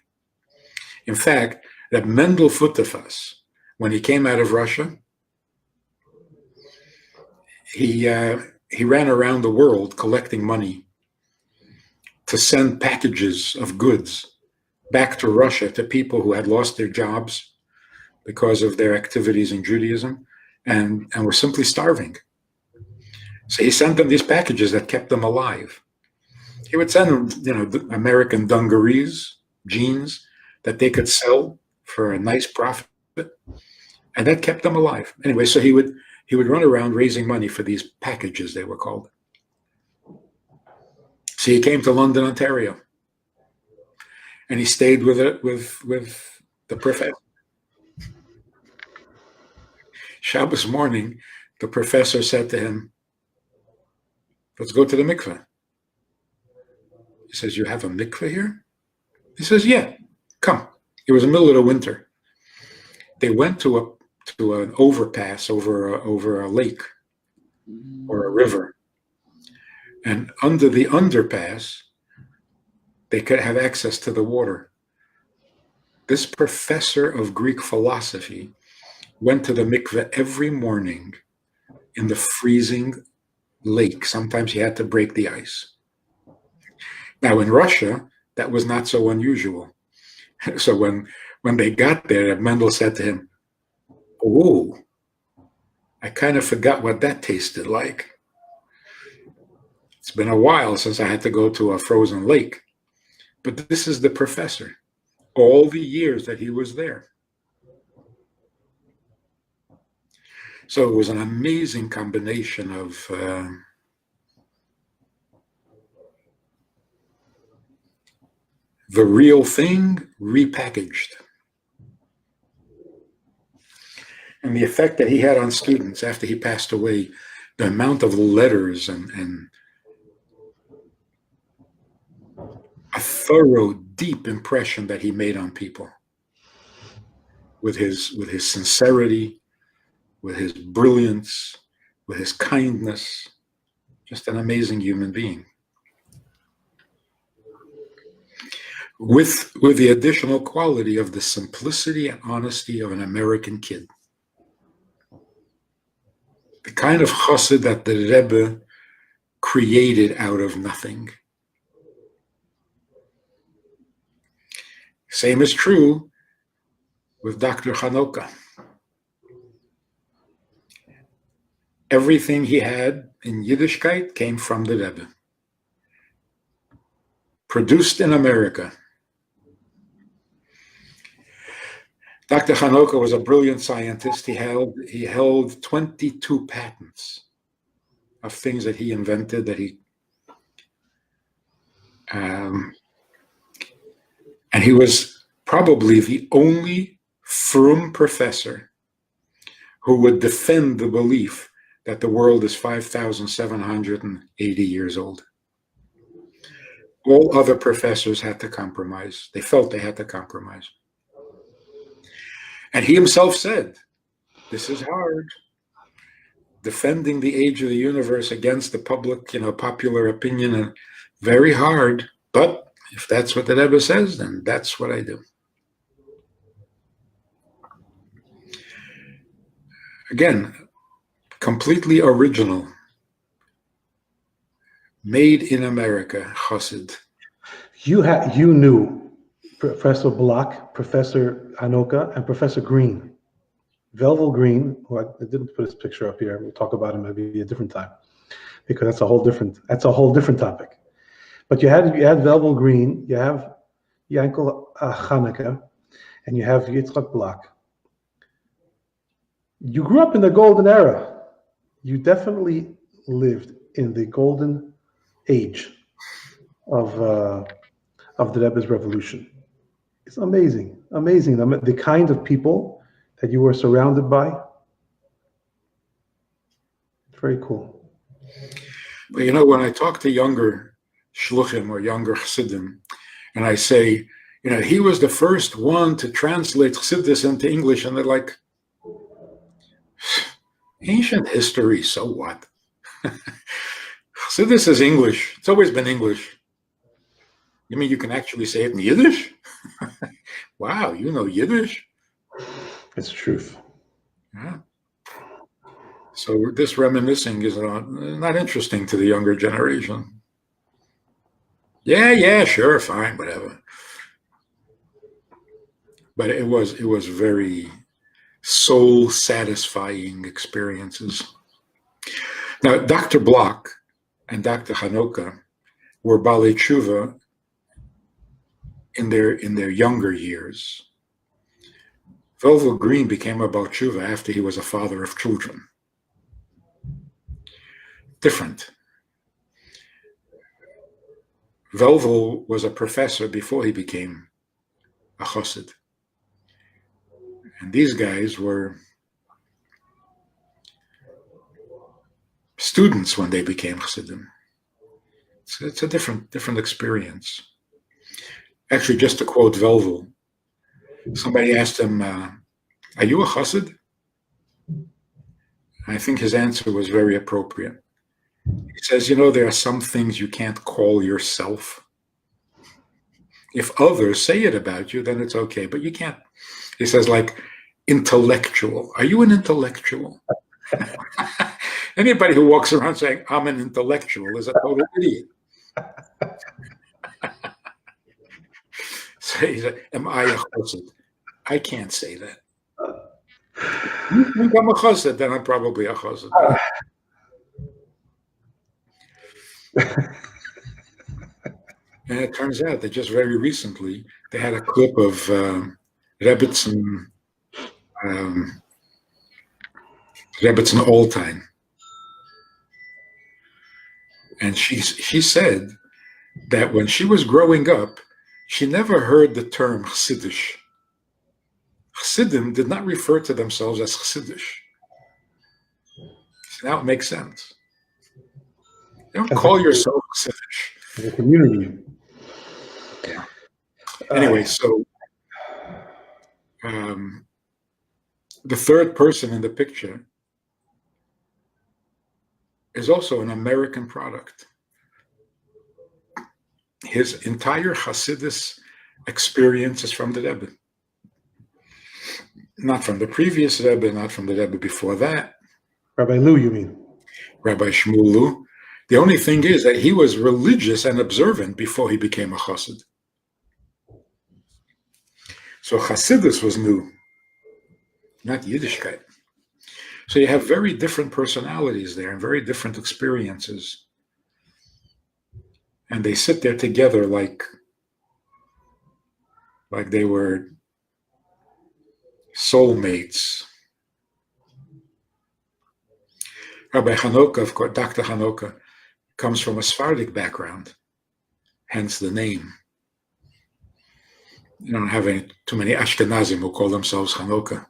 In fact, that Mendel Futerfas, when he came out of Russia, he ran around the world collecting money to send packages of goods back to Russia to people who had lost their jobs because of their activities in Judaism and were simply starving. So he sent them these packages that kept them alive. He would send them, American dungarees, jeans that they could sell for a nice profit, and that kept them alive. Anyway, so he would run around raising money for these packages, they were called. So he came to London, Ontario. and he stayed with it with the professor. Shabbos morning, the professor said to him, "Let's go to the mikveh." He says, "You have a mikveh here?" He says, "Yeah, come." It was the middle of the winter. They went to an overpass over a lake or a river, and under the underpass, they could have access to the water. This professor of Greek philosophy went to the mikveh every morning in the freezing lake. Sometimes he had to break the ice. Now in Russia, that was not so unusual. So when they got there, Mendel said to him, "Oh, I kind of forgot what that tasted like. It's been a while since I had to go to a frozen lake." But this is the professor, all the years that he was there. So it was an amazing combination of the real thing repackaged. And the effect that he had on students after he passed away, the amount of letters and a thorough, deep impression that he made on people with his sincerity, with his brilliance, with his kindness, just an amazing human being. With the additional quality of the simplicity and honesty of an American kid. The kind of chassid that the Rebbe created out of nothing. Same is true with Dr. Hanoka. Everything he had in Yiddishkeit came from the Rebbe. Produced in America. Dr. Hanoka was a brilliant scientist. He held 22 patents of things that he invented, and he was probably the only frum professor who would defend the belief that the world is 5,780 years old. All other professors had to compromise. They felt they had to compromise. And he himself said, "This is hard. Defending the age of the universe against the public, popular opinion, and very hard. But if that's what the Rebbe says, then that's what I do." Again, completely original, made in America, chassid. You knew Professor Block, Professor Hanoka, and Professor Green. Velvel Green, who I didn't put his picture up here. We'll talk about him maybe a different time, because that's a whole different topic. But you had Velvel Green, you have Yankel Hanoka, and you have Yitzchak Block. You grew up in the golden era. You definitely lived in the golden age of the Rebbe's revolution. It's amazing. The kind of people that you were surrounded by. Very cool. But when I talk to younger shluchim or younger chassidim, and I say, he was the first one to translate chassidus into English, and they're like, ancient history, so what? Chassidus is English. It's always been English. You mean you can actually say it in Yiddish? Wow, you know Yiddish? It's the truth. Yeah. So this reminiscing is not interesting to the younger generation. Yeah, sure, fine, whatever. But it was very soul-satisfying experiences. Now, Dr. Block and Dr. Hanoka were Balei Tshuva in their younger years. Velvel Green became a Baal Tshuva after he was a father of children. Different. Velvel was a professor before he became a chassid. And these guys were students when they became chassidim. So it's a different experience. Actually, just to quote Velvel, somebody asked him, "Are you a chassid?" I think his answer was very appropriate. He says, there are some things you can't call yourself. If others say it about you, then it's okay, but you can't. He says, like, intellectual. Are you an intellectual? Anybody who walks around saying, I'm an intellectual is a total idiot. So he said, am I a chassid? I can't say that. You think I'm a chassid, then I'm probably a chassid. And it turns out that just very recently, they had a clip of Rebbetzin Alltime. And she said that when she was growing up, she never heard the term Chassidish. Chassidim did not refer to themselves as Chassidish. So now it makes sense. You don't call yourself Chassidish. The community. Yeah. Anyway, so the third person in the picture is also an American product. His entire Hasidus experience is from the Rebbe. Not from the previous Rebbe, not from the Rebbe before that. Rabbi Lou, you mean? Rabbi Shmuel Lou. The only thing is that he was religious and observant before he became a Chassid. So Hasidus was new, not Yiddishkeit. So you have very different personalities there and very different experiences. And they sit there together like they were soulmates. Rabbi Hanoka, of course, Dr. Hanoka, comes from a Sephardic background, hence the name. You don't have too many Ashkenazim who call themselves Hanoka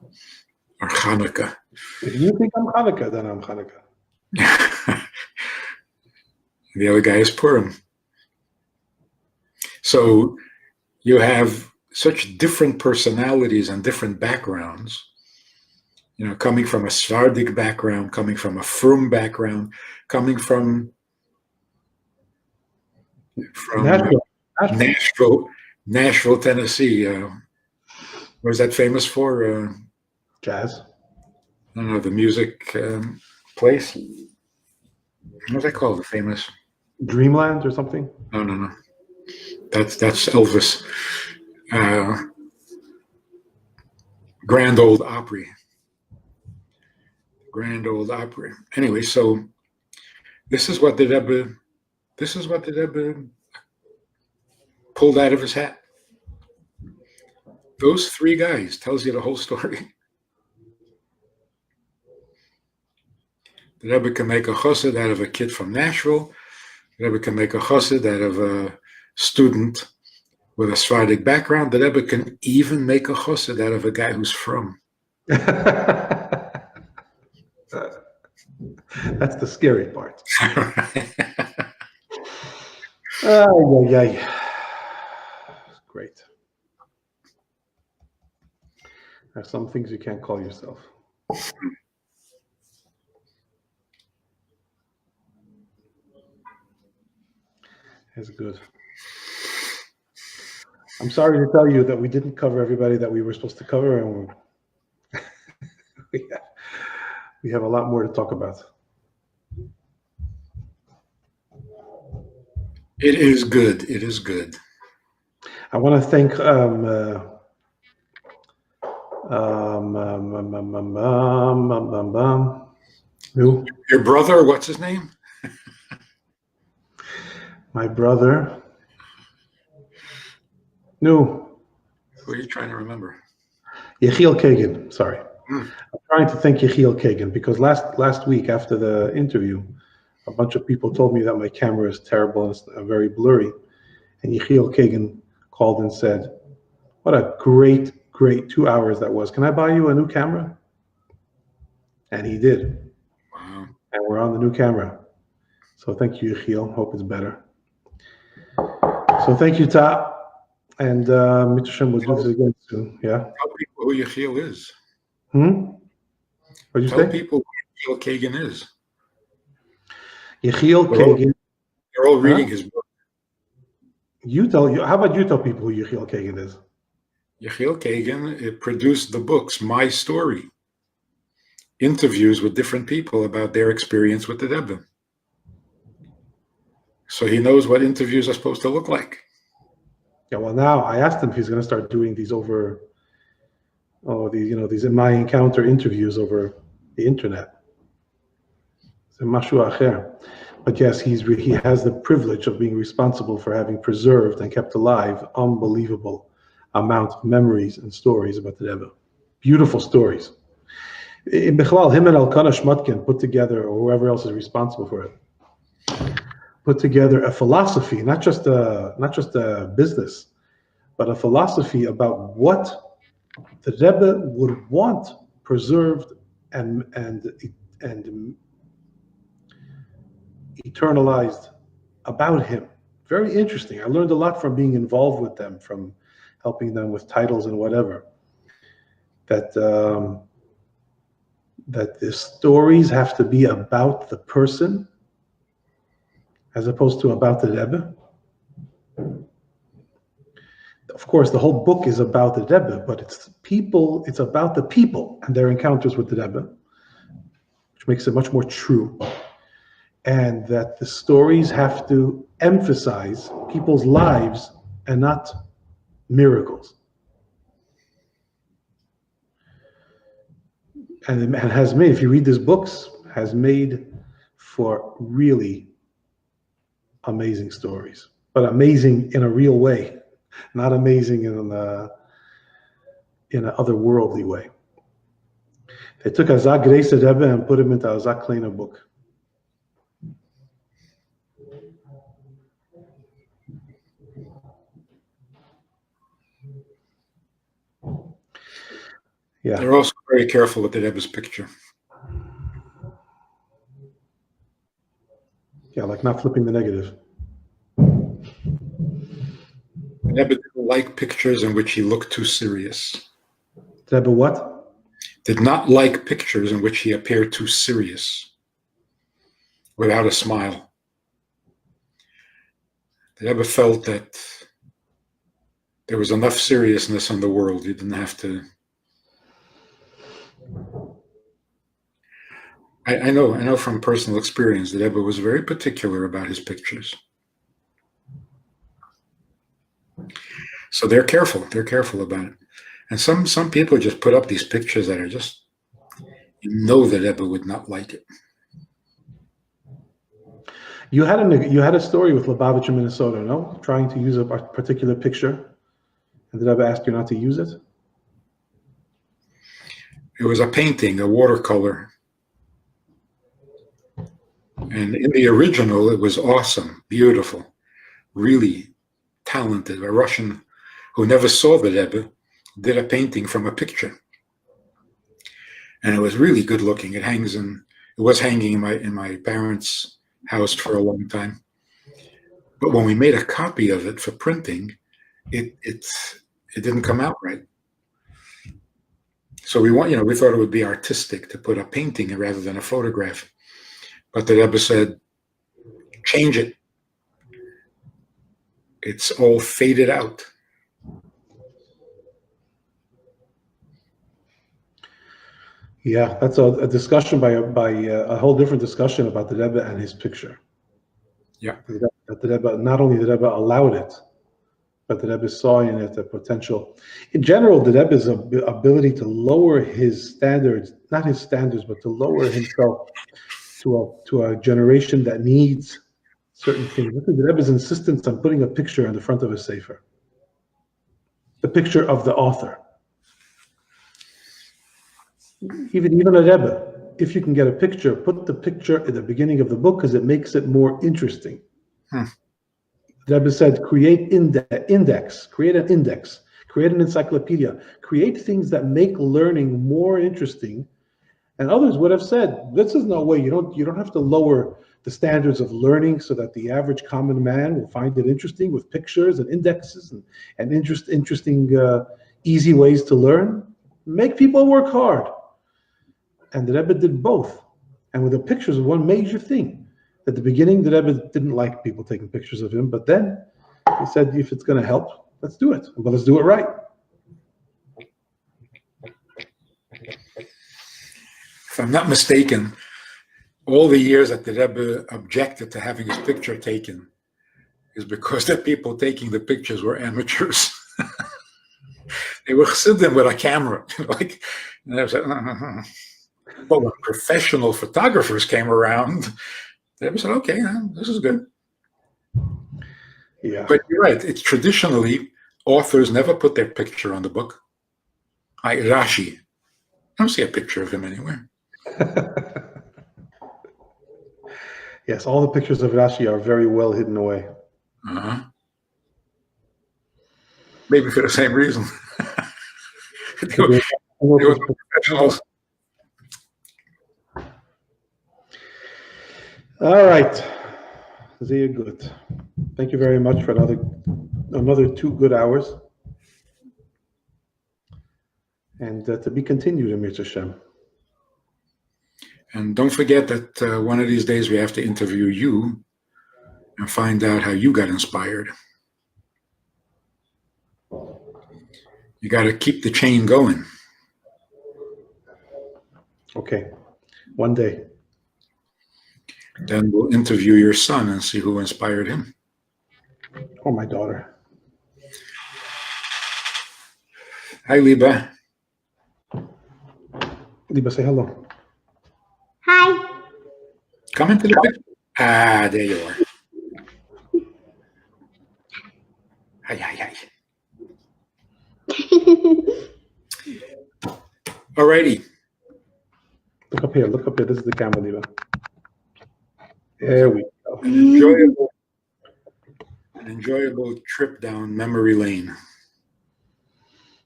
or Hanukkah. If you think I'm Hanukkah, then I'm Hanukkah. The other guy is Purim. So you have such different personalities and different backgrounds, coming from a Sephardic background, coming from a Frum background, coming from Nashville, Tennessee. Where's that famous for? Jazz. I don't know, the music place. What's that called? The famous Dreamland or something? No. That's Elvis. Grand Ole Opry. Anyway, so this is what the Rebbe pulled out of his hat. Those three guys tells you the whole story. The Rebbe can make a chassid out of a kid from Nashville. The Rebbe can make a chassid out of a student with a Sephardic background. The Rebbe can even make a chassid out of a guy who's from. That's the scary part. Great. There are some things you can't call yourself. That's good. I'm sorry to tell you that we didn't cover everybody that we were supposed to cover, and we have a lot more to talk about. It is good. It is good. I want to thank who? Your brother, what's his name? My brother. No. Who are you trying to remember? Yechiel Kagan, sorry. I'm trying to thank Yechiel Kagan because last week after the interview, a bunch of people told me that my camera is terrible and it's very blurry. And Yechiel Kagan called and said, What a great 2 hours that was. Can I buy you a new camera? And he did. Wow. And we're on the new camera. So thank you, Yoel. Hope it's better. So thank you, Ta. And Mitzvah will do this again soon. Yeah. Tell people who Yoel is. What did you Tell say? people who Yoel Kagan is. Yoel Kagan. They're all reading his book. How about you tell people who Yoel Kagan is? Yoel Kagan produced the books My Story, interviews with different people about their experience with the Rebbe. So he knows what interviews are supposed to look like. Yeah, well, now I asked him if he's going to start doing these these in my encounter interviews over the internet. But yes, he has the privilege of being responsible for having preserved and kept alive unbelievable amount of memories and stories about the Rebbe. Beautiful stories. In Bechlal, him and Elkanah Shmutkin put together, or whoever else is responsible for it, put together a philosophy, not just a business, but a philosophy about what the Rebbe would want preserved and eternalized about him. Very interesting. I learned a lot from being involved with them, from helping them with titles and whatever. That the stories have to be about the person as opposed to about the Rebbe. Of course, the whole book is about the Rebbe, but it's about the people and their encounters with the Rebbe, which makes it much more true. And that the stories have to emphasize people's lives and not miracles. And has made, if you read these books, has made for really amazing stories, but amazing in a real way, not amazing in an otherworldly way. They took a Zag Reise Rebbe and put him into a Zag Kleiner book. Yeah. They're also very careful with the Rebbe's picture. Yeah, like not flipping the negative. The Rebbe didn't like pictures in which he looked too serious. The Rebbe what? Did not like pictures in which he appeared too serious, without a smile. The Rebbe felt that there was enough seriousness in the world. You didn't have to. I know from personal experience that Rebbe was very particular about his pictures. So they're careful about it. And some people just put up these pictures that are just, that Rebbe would not like it. You had a story with Lubavitch in Minnesota, no? Trying to use a particular picture, and the Rebbe asked you not to use it? It was a painting, a watercolor. And in the original, it was awesome, beautiful, really talented. A Russian who never saw the Rebbe did a painting from a picture. And it was really good looking. It was hanging in my parents' house for a long time. But when we made a copy of it for printing, it didn't come out right. So we thought it would be artistic to put a painting in rather than a photograph. But the Rebbe said, change it. It's all faded out. Yeah, that's a discussion by a whole different discussion about the Rebbe and his picture. Yeah. That the Rebbe, not only the Rebbe allowed it, but the Rebbe saw in it a potential. In general, the Rebbe's ability to lower his standards, not his standards, but to lower himself to a generation that needs certain things. Look at the Rebbe's insistence on putting a picture on the front of a sefer. The picture of the author. Even a Rebbe, if you can get a picture, put the picture at the beginning of the book because it makes it more interesting. The Rebbe said, create an index, Create an encyclopedia. Create things that make learning more interesting. And others would have said, this is no way. You don't have to lower the standards of learning so that the average common man will find it interesting with pictures and indexes and interesting easy ways to learn. Make people work hard. And the Rebbe did both. And with the pictures, one major thing. At the beginning, the Rebbe didn't like people taking pictures of him, but then he said, if it's going to help, let's do it. But let's do it right. If I'm not mistaken, all the years that the Rebbe objected to having his picture taken is because the people taking the pictures were amateurs. They were sitting with a camera, like, and I was like, But when professional photographers came around, the Rebbe said, okay, this is good. Yeah. But you're right. It's traditionally, authors never put their picture on the book. Rashi, I don't see a picture of him anywhere. Yes, all the pictures of Rashi are very well hidden away. Maybe for the same reason. they were professionals. All right. Sehr good. Thank you very much for another 2 good hours. And to be continued, Amir Hashem. And don't forget that one of these days we have to interview you and find out how you got inspired. You got to keep the chain going. Okay. One day. Then we'll interview your son and see who inspired him. Or my daughter. Hi, Liba. Liba, say hello. Hi. Come into the picture. Ah, there you are. Hi, hi, hi. Alrighty. Look up here. Look up here. This is the camera, Liba. There we go. An enjoyable trip down memory lane.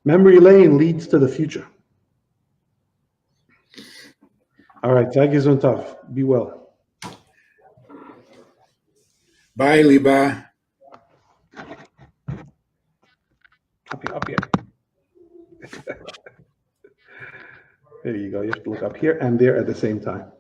Memory lane leads to the future. All right. Tag is on tough. Be well. Bye, Liba. Up here. There you go. You have to look up here and there at the same time.